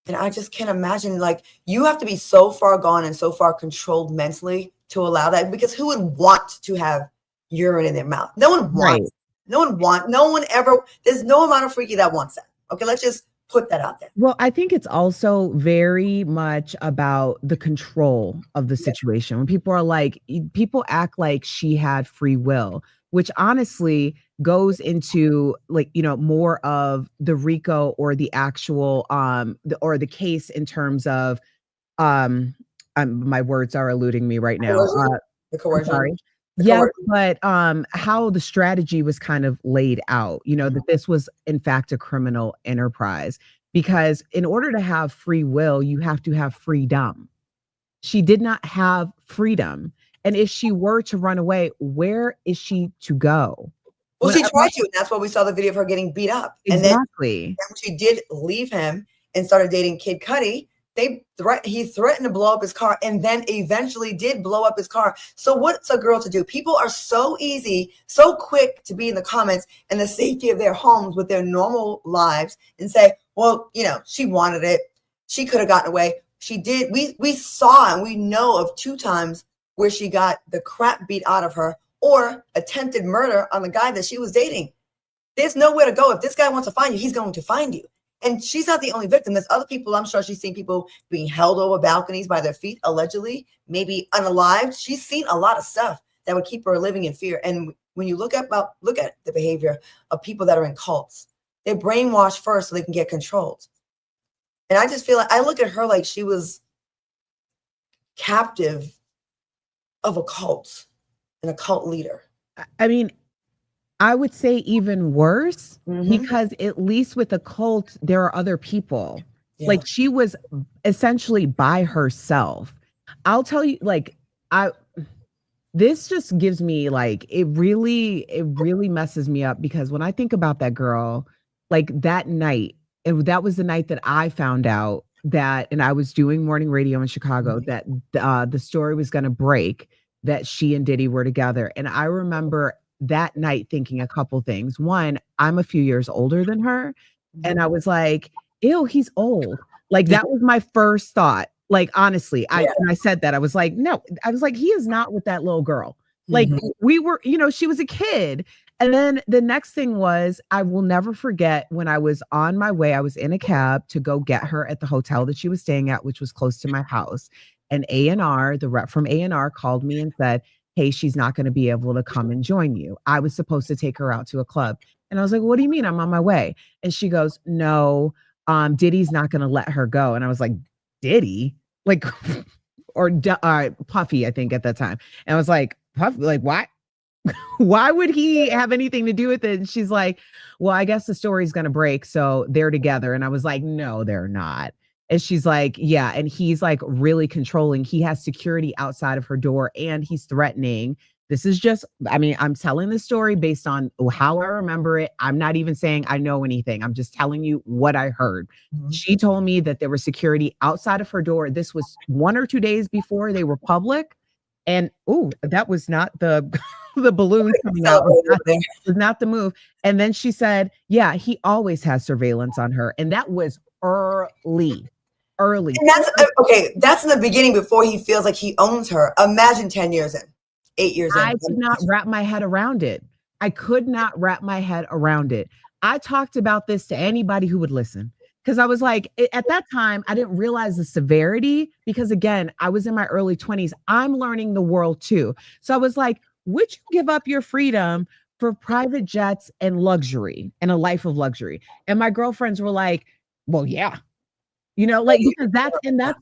And I just can't imagine, like, you have to be so far gone and so far controlled mentally to allow that, because who would want to have urine in their mouth? No one wants. Right. There's no amount of freaky that wants that. Okay, let's just put that out there. Well, I think it's also very much about the control of the situation. When people act like she had free will, which honestly goes into, like, more of the RICO or the actual the case in terms of my words are eluding me right now. The coercion. Sorry. Yes, but how the strategy was kind of laid out, that this was in fact a criminal enterprise, because in order to have free will, you have to have freedom. She did not have freedom. And if she were to run away, where is she to go? Well, she tried to, and that's why we saw the video of her getting beat up. Exactly. And then when she did leave him and started dating Kid Cudi, he threatened to blow up his car, and then eventually did blow up his car. So what's a girl to do? People are so quick to be in the comments in the safety of their homes with their normal lives and say, well, she wanted it. She could have gotten away. She did. We saw and we know of 2 times where she got the crap beat out of her, or attempted murder on the guy that she was dating. There's nowhere to go. If this guy wants to find you, he's going to find you. And she's not the only victim. There's other people. I'm sure she's seen people being held over balconies by their feet, allegedly, maybe unalived. She's seen a lot of stuff that would keep her living in fear. And when you look at the behavior of people that are in cults, they're brainwashed first so they can get controlled. And I just feel like I look at her like she was captive of a cult and a cult leader. I mean, I would say even worse, because at least with a cult, there are other people. Yeah. Like, she was essentially by herself. I'll tell you, this just gives me, it really messes me up, because when I think about that girl, that night, that was the night that I found out that, and I was doing morning radio in Chicago, that the story was going to break, that she and Diddy were together. And I remember that night thinking a couple things. One, I'm a few years older than her. And I was like, ew, he's old. That was my first thought. Honestly, when I said that, I was like, no, I was like, he is not with that little girl. Like Mhm. we were, she was a kid. And then the next thing was, I will never forget when I was on my way, I was in a cab to go get her at the hotel that she was staying at, which was close to my house. And A&R, the rep from A&R called me and said, hey, she's not going to be able to come and join you. I was supposed to take her out to a club. And I was like, what do you mean? I'm on my way. And she goes, no, Diddy's not going to let her go. And I was like, Diddy? Like, or Puffy, I think at that time. And I was like, Puffy, like, what? Why would he have anything to do with it? And she's like, well, I guess the story's going to break. So they're together. And I was like, no, they're not. And she's like, yeah. And he's like really controlling. He has security outside of her door and he's threatening. This is just, I mean, I'm telling the story based on how I remember it. I'm not even saying I know anything. I'm just telling you what I heard. She told me that there was security outside of her door. This was 1 or 2 days before they were public. And that was not the the balloon coming out was not the move. And then she said, yeah, he always has surveillance on her. And that was early. And that's okay. That's in the beginning before he feels like he owns her. Imagine 10 years in, 8 years in. I could not wrap my head around it. I could not wrap my head around it. I talked about this to anybody who would listen. Because I was like, at that time, I didn't realize the severity because, again, I was in my early 20s. I'm learning the world, too. So I was like, would you give up your freedom for private jets and luxury and a life of luxury? And my girlfriends were like, well, yeah. Because that's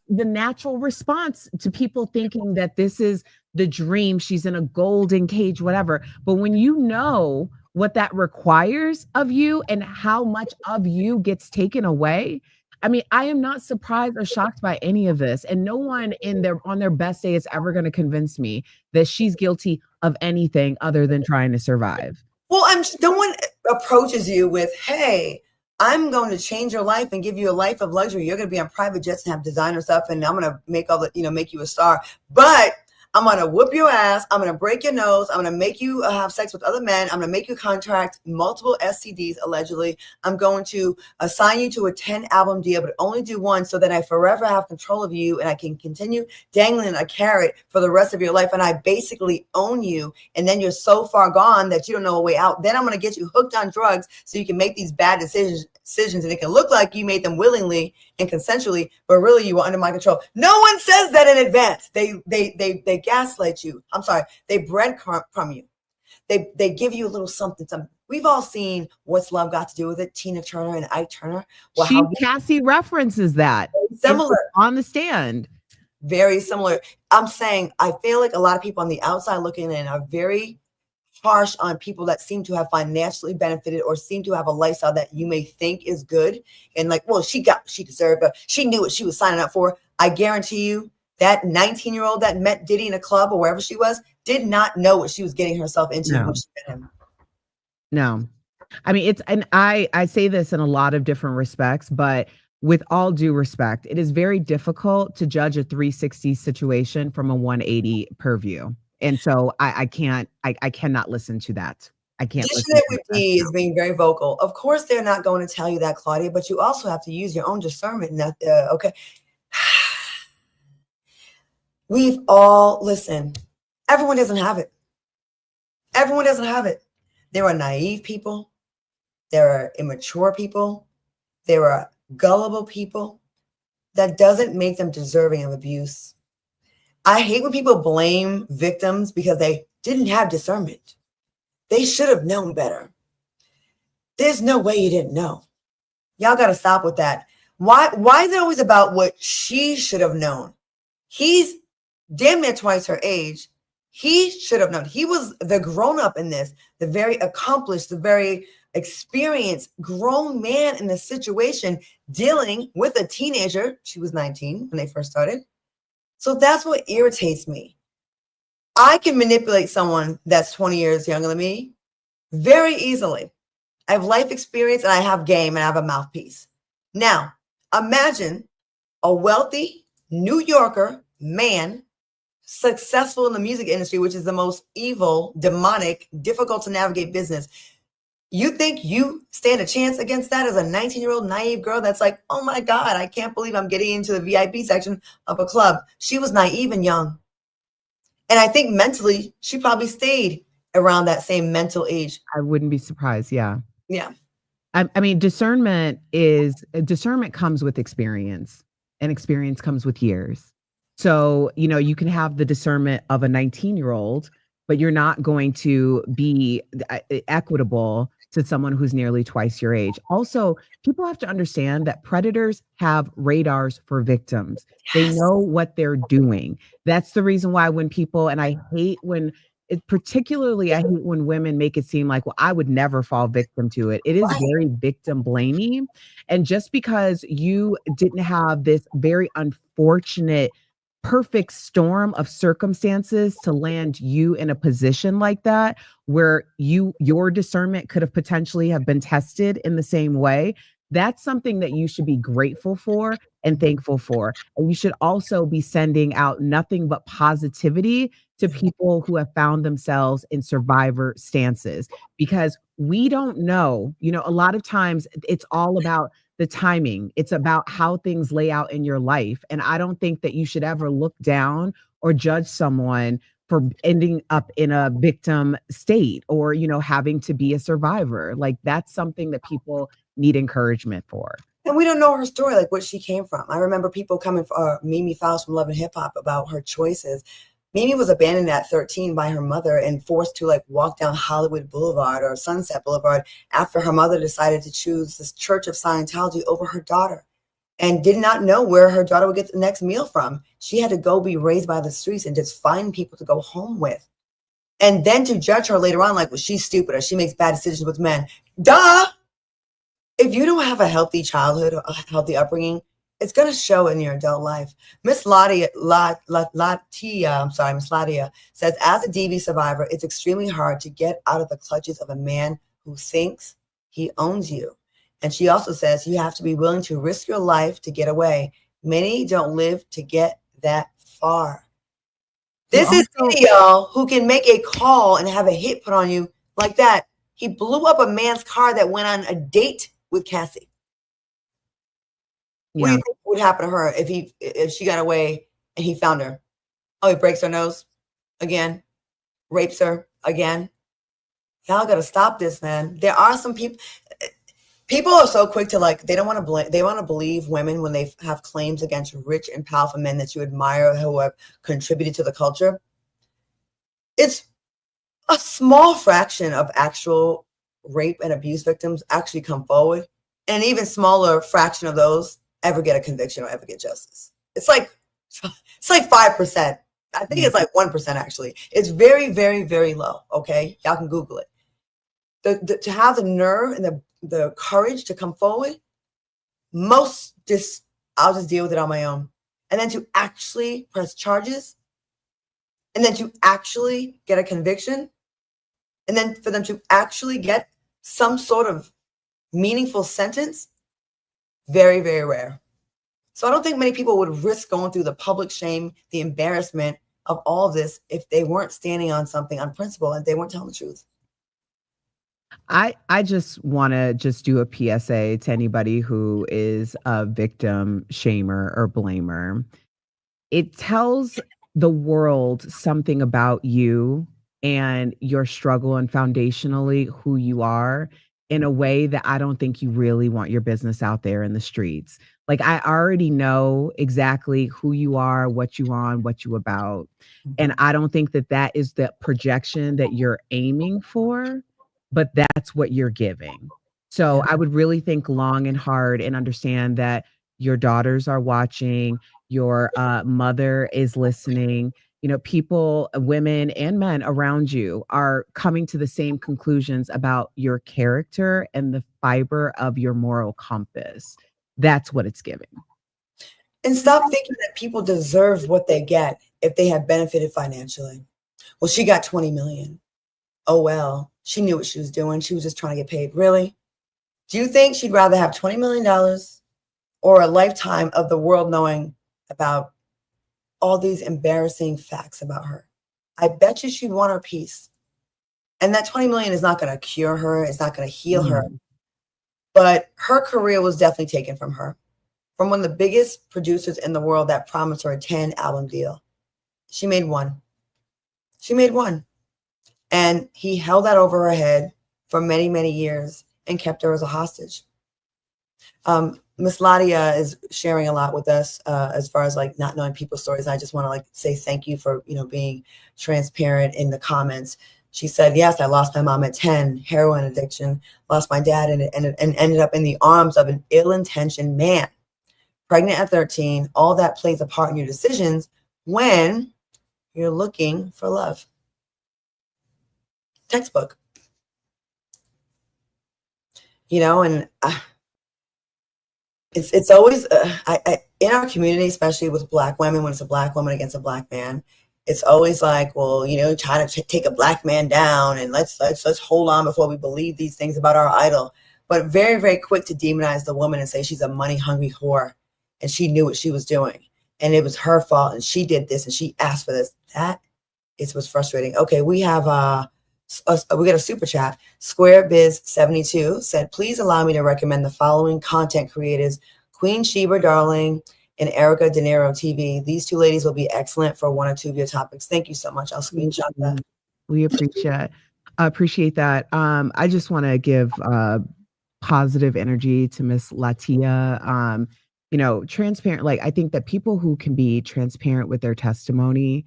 the natural response to people thinking that this is the dream. She's in a golden cage, whatever. But when you know what that requires of you and how much of you gets taken away, I mean, I am not surprised or shocked by any of this. And no one on their best day is ever going to convince me that she's guilty of anything other than trying to survive. Well, no one approaches you with, hey, I'm going to change your life and give you a life of luxury. You're going to be on private jets and have designer stuff. And I'm going to make make you a star. But I'm going to whoop your ass. I'm going to break your nose. I'm going to make you have sex with other men. I'm going to make you contract multiple STDs, allegedly. I'm going to assign you to a 10-album deal, but only do one so that I forever have control of you and I can continue dangling a carrot for the rest of your life. And I basically own you. And then you're so far gone that you don't know a way out. Then I'm going to get you hooked on drugs so you can make these bad decisions and it can look like you made them willingly and consensually, but really you were under my control. No one says that in advance. They gaslight you. I'm sorry. They breadcrumb you. They give you a little something. We've all seen What's Love Got to Do with It, Tina Turner and Ike Turner. Well, Cassie references that. Similar. On the stand. Very similar. I'm saying I feel like a lot of people on the outside looking in are very harsh on people that seem to have financially benefited or seem to have a lifestyle that you may think is good. And like, well, she deserved it. She knew what she was signing up for. I guarantee you that 19-year-old that met Diddy in a club or wherever she was did not know what she was getting herself into. No. When she met him. No. I mean, and I say this in a lot of different respects, but with all due respect, it is very difficult to judge a 360 situation from a 180 purview. And so I cannot listen to that. I can't listen to with D is being very vocal. Of course, they're not going to tell you that, Claudia, but you also have to use your own discernment. Okay. We've all, listen, everyone doesn't have it. Everyone doesn't have it. There are naive people. There are immature people. There are gullible people. That doesn't make them deserving of abuse. I hate when people blame victims because they didn't have discernment. They should have known better. There's no way you didn't know. Y'all got to stop with that. Why is it always about what she should have known? He's damn near twice her age. He should have known. He was the grown-up in this, the very accomplished, the very experienced grown man in the situation, dealing with a teenager. She was 19 when they first started. So that's what irritates me. I can manipulate someone that's 20 years younger than me very easily. I have life experience and I have game and I have a mouthpiece. Now, imagine a wealthy New Yorker man, successful in the music industry, which is the most evil, demonic, difficult to navigate business. You think you stand a chance against that as a 19-year-old naive girl that's like, oh my God, I can't believe I'm getting into the VIP section of a club. She was naive and young. And I think mentally, she probably stayed around that same mental age. I wouldn't be surprised. Yeah. Yeah. I mean, discernment comes with experience, and experience comes with years. So, you can have the discernment of a 19-year-old, but you're not going to be equitable to someone who's nearly twice your age. Also, people have to understand that predators have radars for victims. They Yes. know what they're doing. That's the reason why when people, and I hate when particularly, I hate when women make it seem like, well, I would never fall victim to it. It is Right. very victim blaming. And just because you didn't have this very unfortunate, perfect storm of circumstances to land you in a position like that, where your discernment could have potentially have been tested in the same way, that's something that you should be grateful for and thankful for. And you should also be sending out nothing but positivity to people who have found themselves in survivor stances, because we don't know, a lot of times it's all about the timing. It's about how things lay out in your life. And I don't think that you should ever look down or judge someone for ending up in a victim state or, having to be a survivor. Like, that's something that people need encouragement for. And we don't know her story, like what she came from. I remember people coming for Mimi Faust from Love and Hip Hop about her choices. Mimi was abandoned at 13 by her mother and forced to walk down Hollywood Boulevard or Sunset Boulevard after her mother decided to choose this Church of Scientology over her daughter and did not know where her daughter would get the next meal from. She had to go be raised by the streets and just find people to go home with. And then to judge her later on, well, she's stupid or she makes bad decisions with men. Duh! If you don't have a healthy childhood or a healthy upbringing, it's going to show in your adult life. Miss Latia says, as a DV survivor, it's extremely hard to get out of the clutches of a man who thinks he owns you. And she also says, you have to be willing to risk your life to get away. Many don't live to get that far. This is y'all who can make a call and have a hit put on you like that. He blew up a man's car that went on a date with Cassie. Yeah. What do you think would happen to her if she got away and he found her? Oh, he breaks her nose again, rapes her again. Y'all got to stop this, man. There are some people. People are so quick to they don't want to blame. They want to believe women when they have claims against rich and powerful men that you admire who have contributed to the culture. It's a small fraction of actual rape and abuse victims actually come forward, and an even smaller fraction of those ever get a conviction or ever get justice. It's like 5%. I think it's 1% actually. It's very, very, very low. Okay, y'all can Google it. To have the nerve and the courage to come forward, I'll just deal with it on my own, and then to actually press charges, and then to actually get a conviction, and then for them to actually get some sort of meaningful sentence, very, very rare. So I don't think many people would risk going through the public shame, the embarrassment of all of this if they weren't standing on something on principle and they weren't telling the truth. I just want to do a PSA to anybody who is a victim shamer or blamer. It tells the world something about you and your struggle and foundationally who you are in a way that I don't think you really want your business out there in the streets. I already know exactly who you are, what you on, what you about. And I don't think that is the projection that you're aiming for, but that's what you're giving. So I would really think long and hard and understand that your daughters are watching, your mother is listening. People, women and men around you are coming to the same conclusions about your character and the fiber of your moral compass. That's what it's giving. And stop thinking that people deserve what they get if they have benefited financially. Well, she got 20 million. Oh, well, she knew what she was doing. She was just trying to get paid. Really? Do you think she'd rather have $20 million or a lifetime of the world knowing about all these embarrassing facts about her? I bet you she'd want her peace. And that 20 million is not going to cure her. It's not going to heal her. But her career was definitely taken from her, from one of the biggest producers in the world that promised her a 10-album deal. She made one. She made one. And he held that over her head for many, many years and kept her as a hostage. Miss Ladia is sharing a lot with us as far as like not knowing people's stories. I just want to like say thank you for, being transparent in the comments. She said, yes, I lost my mom at 10, heroin addiction, lost my dad and ended up in the arms of an ill-intentioned man. Pregnant at 13, all that plays a part in your decisions when you're looking for love. Textbook. And it's always in our community, especially with Black women, when it's a Black woman against a Black man, it's always like, well, try to take a Black man down and let's hold on before we believe these things about our idol. But very, very quick to demonize the woman and say she's a money hungry whore and she knew what she was doing and it was her fault and she did this and she asked for this. That is what's frustrating. Okay, we have we got a super chat. Square Biz 72 said, please allow me to recommend the following content creators: Queen Sheba Darling and Erica De Niro TV. These two ladies will be excellent for one or two of your topics. Thank you so much. I'll screenshot that. We appreciate that. I just want to give positive energy to Miss Latia. Transparent. Like, I think that people who can be transparent with their testimony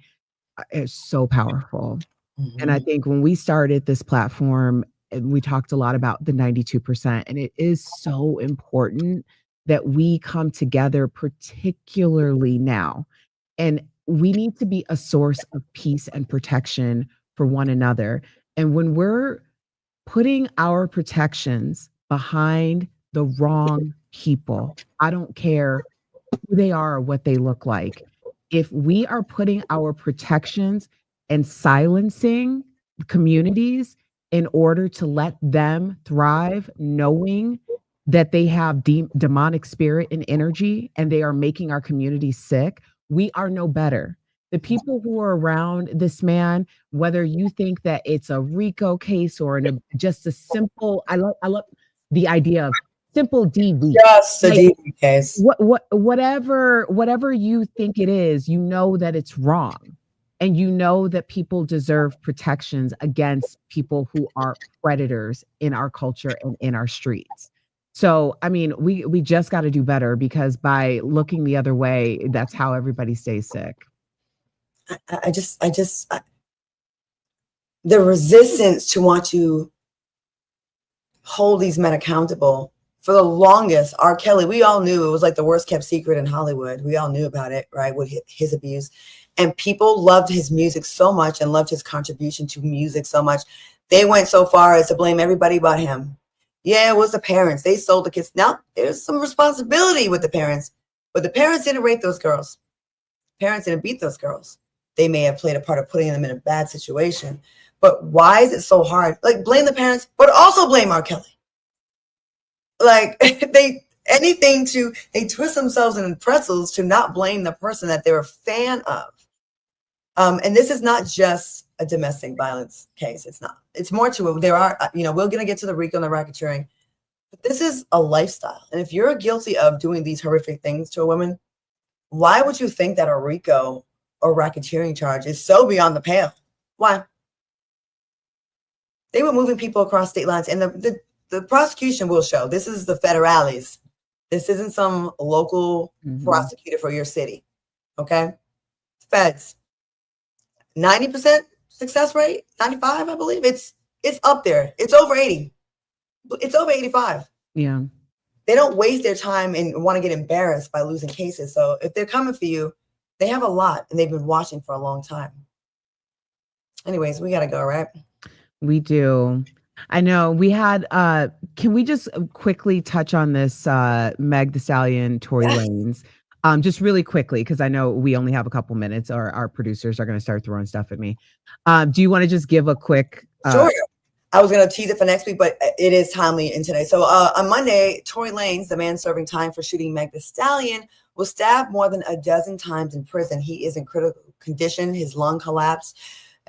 is so powerful. Mm-hmm. And I think when we started this platform, we talked a lot about the 92%, and it is so important that we come together, particularly now. And we need to be a source of peace and protection for one another. And when we're putting our protections behind the wrong people, I don't care who they are or what they look like. If we are putting our protections and silencing communities in order to let them thrive, knowing that they have demonic spirit and energy and they are making our community sick, we are no better. The people who are around this man, whether you think that it's a RICO case or just a simple, I love the idea of simple DV. Just a DV case. Whatever you think it is, you know that it's wrong. And you know that people deserve protections against people who are predators in our culture and in our streets. So, I mean, we just got to do better, because by looking the other way, that's how everybody stays sick. The resistance to want to hold these men accountable for the longest. R. Kelly, we all knew it was like the worst kept secret in Hollywood. We all knew about it, right? With his abuse. And people loved his music so much and loved his contribution to music so much. They went so far as to blame everybody but him. Yeah, it was the parents. They sold the kids. Now, there's some responsibility with the parents, but the parents didn't rape those girls. Parents didn't beat those girls. They may have played a part of putting them in a bad situation. But why is it so hard? Like, blame the parents, but also blame R. Kelly. Like, they twist themselves in pretzels to not blame the person that they're a fan of. And this is not just a domestic violence case. It's not. It's more to it. There are, we're going to get to the RICO and the racketeering, but this is a lifestyle. And if you're guilty of doing these horrific things to a woman, why would you think that a RICO or racketeering charge is so beyond the pale? Why? They were moving people across state lines, and the prosecution will show this is the federales. This isn't some local prosecutor for your city. Okay? Feds. 90% success rate, 95, I believe. It's up there. It's over 80. It's over 85. Yeah. They don't waste their time and want to get embarrassed by losing cases. So if they're coming for you, they have a lot and they've been watching for a long time. Anyways, we got to go, right? We do. I know we had, can we just quickly touch on this Meg Thee Stallion, Tory Lanez? Just really quickly, because I know we only have a couple minutes, or our producers are going to start throwing stuff at me. Do you want to just give a quick? Sure. I was going to tease it for next week, but it is timely in today. So on Monday, Tory Lanez, the man serving time for shooting Meg Thee Stallion, was stabbed more than a dozen times in prison. He is in critical condition. His lung collapsed,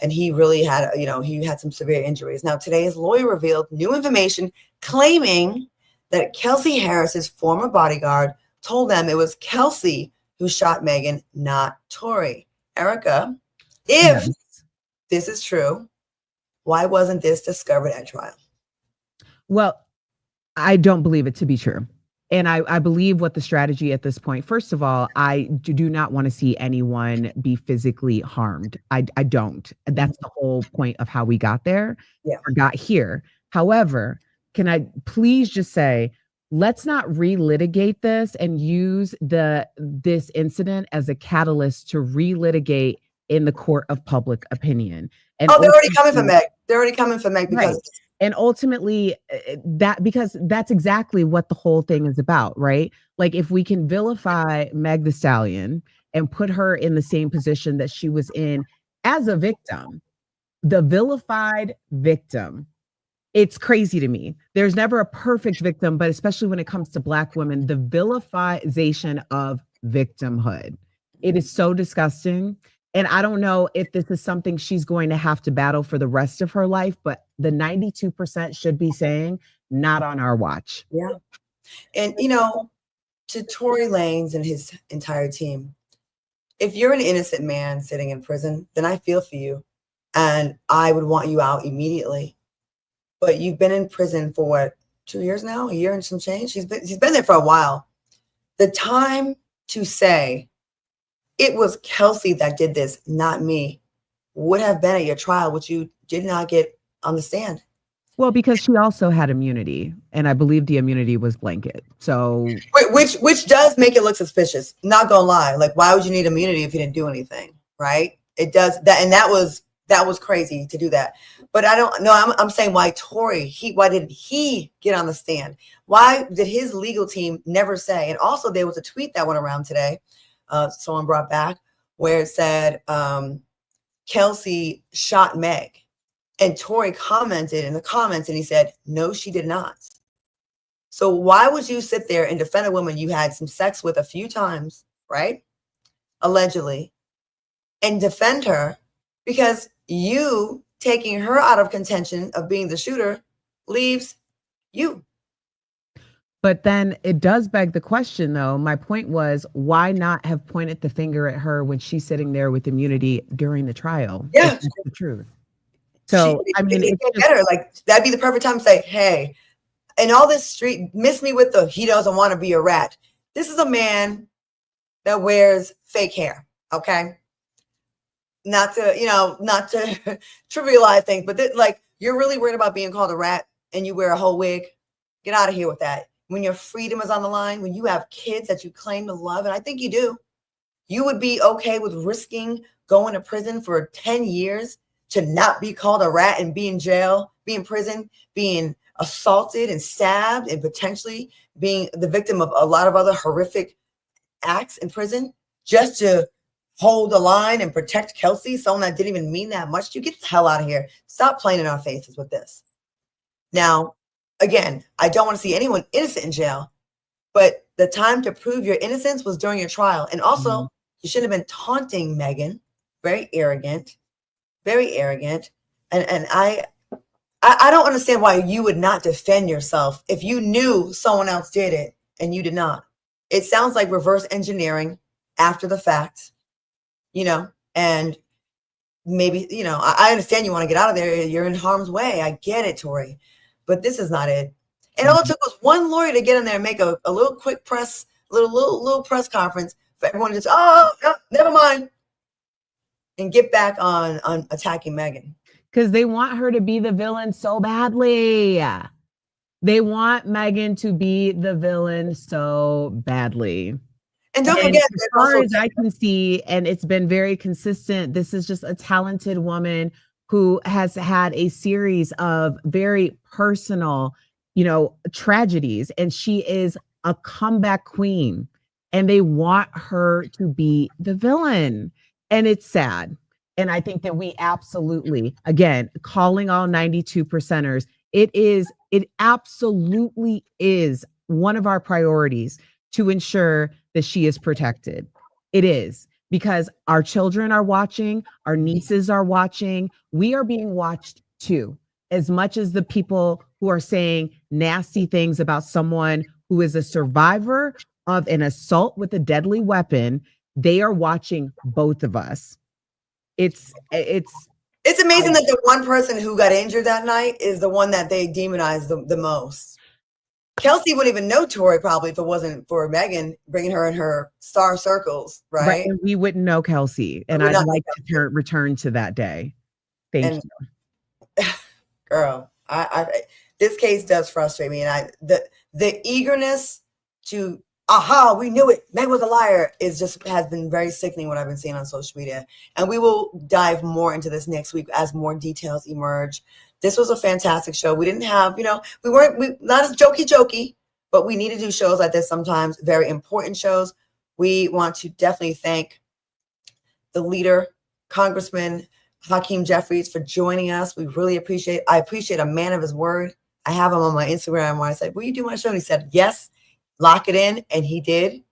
and he really had, he had some severe injuries. Now, today, his lawyer revealed new information claiming that Kelsey Harris's former bodyguard told them it was Kelsey who shot Megan, not Tory. Erica, if this is true, why wasn't this discovered at trial? Well, I don't believe it to be true. And I believe what the strategy at this point, first of all, I do not want to see anyone be physically harmed. I don't. That's the whole point of how we got there or got here. However, can I please just say, let's not relitigate this and use this incident as a catalyst to relitigate in the court of public opinion. And they're already coming for Meg. They're already coming for Meg because. Right. And ultimately because that's exactly what the whole thing is about, right? Like if we can vilify Meg the Stallion and put her in the same position that she was in as a victim, the vilified victim, it's crazy to me. There's never a perfect victim, but especially when it comes to Black women, the vilification of victimhood. It is so disgusting. And I don't know if this is something she's going to have to battle for the rest of her life, but the 92% should be saying, not on our watch. Yeah. And, you know, to Tory Lanez and his entire team, if you're an innocent man sitting in prison, then I feel for you. And I would want you out immediately. But you've been in prison for what, 2 years now? A year and some change? He's been there for a while. The time to say, it was Kelsey that did this, not me, would have been at your trial, which you did not get on the stand. Well, because she also had immunity, and I believe the immunity was blanket. So, which does make it look suspicious. Not gonna lie, like why would you need immunity if you didn't do anything, right? It does that, and that was crazy to do that. But I don't know. I'm saying why Tory? Why didn't he get on the stand? Why did his legal team never say? And also, there was a tweet that went around today. Someone brought back where it said Kelsey shot Meg, and Tory commented in the comments and he said, no, she did not. So why would you sit there and defend a woman you had some sex with a few times, right? Allegedly, and defend her because you taking her out of contention of being the shooter leaves you. But then it does beg the question, though. My point was, why not have pointed the finger at her when she's sitting there with immunity during the trial? Yeah, that's the truth. So I mean, it's just better. Like that'd be the perfect time to say, "Hey," and all this street miss me with the he doesn't want to be a rat. This is a man that wears fake hair. Okay, not to trivialize things, but like you're really worried about being called a rat and you wear a whole wig. Get out of here with that. When your freedom is on the line, when you have kids that you claim to love, and I think you do, you would be okay with risking going to prison for 10 years to not be called a rat and be in jail, be in prison, being assaulted and stabbed and potentially being the victim of a lot of other horrific acts in prison just to hold the line and protect Kelsey, someone that didn't even mean that much to you. Get the hell out of here. Stop playing in our faces with this. Now, again, I don't want to see anyone innocent in jail, but the time to prove your innocence was during your trial. And also, you shouldn't have been taunting Megan. Very arrogant, very arrogant. And I don't understand why you would not defend yourself if you knew someone else did it and you did not. It sounds like reverse engineering after the fact, and maybe, I understand you want to get out of there. You're in harm's way. I get it, Tory. But this is not it. And all it took was one lawyer to get in there and make a little quick press, little press conference for everyone to just, no, never mind, and get back on attacking Megan. Because they want her to be the villain so badly. They want Megan to be the villain so badly. And don't forget, as far as I can see, and it's been very consistent, this is just a talented woman who has had a series of very personal, tragedies, and she is a comeback queen, and they want her to be the villain, and it's sad. And I think that we absolutely, again, calling all 92%ers, it absolutely is one of our priorities to ensure that she is protected. It is. Because our children are watching, our nieces are watching, we are being watched too. As much as the people who are saying nasty things about someone who is a survivor of an assault with a deadly weapon, they are watching both of us. It's It's amazing that the one person who got injured that night is the one that they demonized the most. Kelsey wouldn't even know Tori probably if it wasn't for Megan bringing her in her star circles, right? And we wouldn't know Kelsey. And I'd like to return to that day. Thank you. Girl, I this case does frustrate me. And the eagerness to, we knew it, Meg was a liar, has been very sickening what I've been seeing on social media. And we will dive more into this next week as more details emerge. This was a fantastic show. We didn't have, not as jokey, but we need to do shows like this sometimes, very important shows. We want to definitely thank the leader, Congressman Hakeem Jeffries, for joining us. We really appreciate a man of his word. I have him on my Instagram where I said, will you do my show? And he said, yes, lock it in. And he did.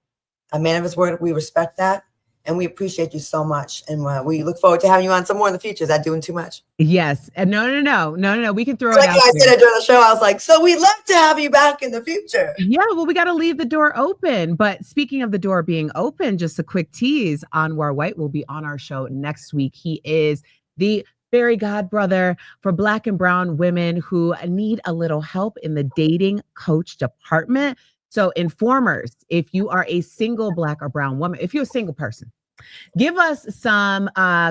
A man of his word. We respect that. And we appreciate you so much. And we look forward to having you on some more in the future. Is that doing too much? Yes. And no. We can throw it like out I there. said it during the show. I was like, so we'd love to have you back in the future. Yeah, well, we got to leave the door open. But speaking of the door being open, just a quick tease, Anwar White will be on our show next week. He is the fairy godbrother for Black and brown women who need a little help in the dating coach department. So informers, if you are a single Black or brown woman, if you're a single person, give us some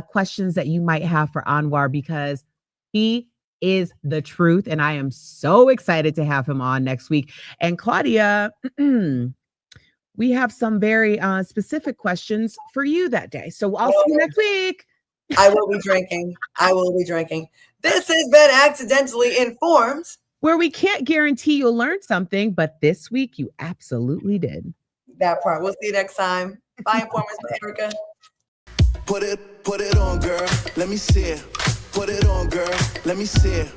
questions that you might have for Anwar, because he is the truth. And I am so excited to have him on next week. And Claudia, we have some very specific questions for you that day. So I'll see you next week. I will be drinking. This has been Accidentally Informed, where we can't guarantee you'll learn something, but this week you absolutely did. That part. We'll see you next time. Bye, Informers with Erica. Put it on, girl. Let me see it. Put it on, girl. Let me see it.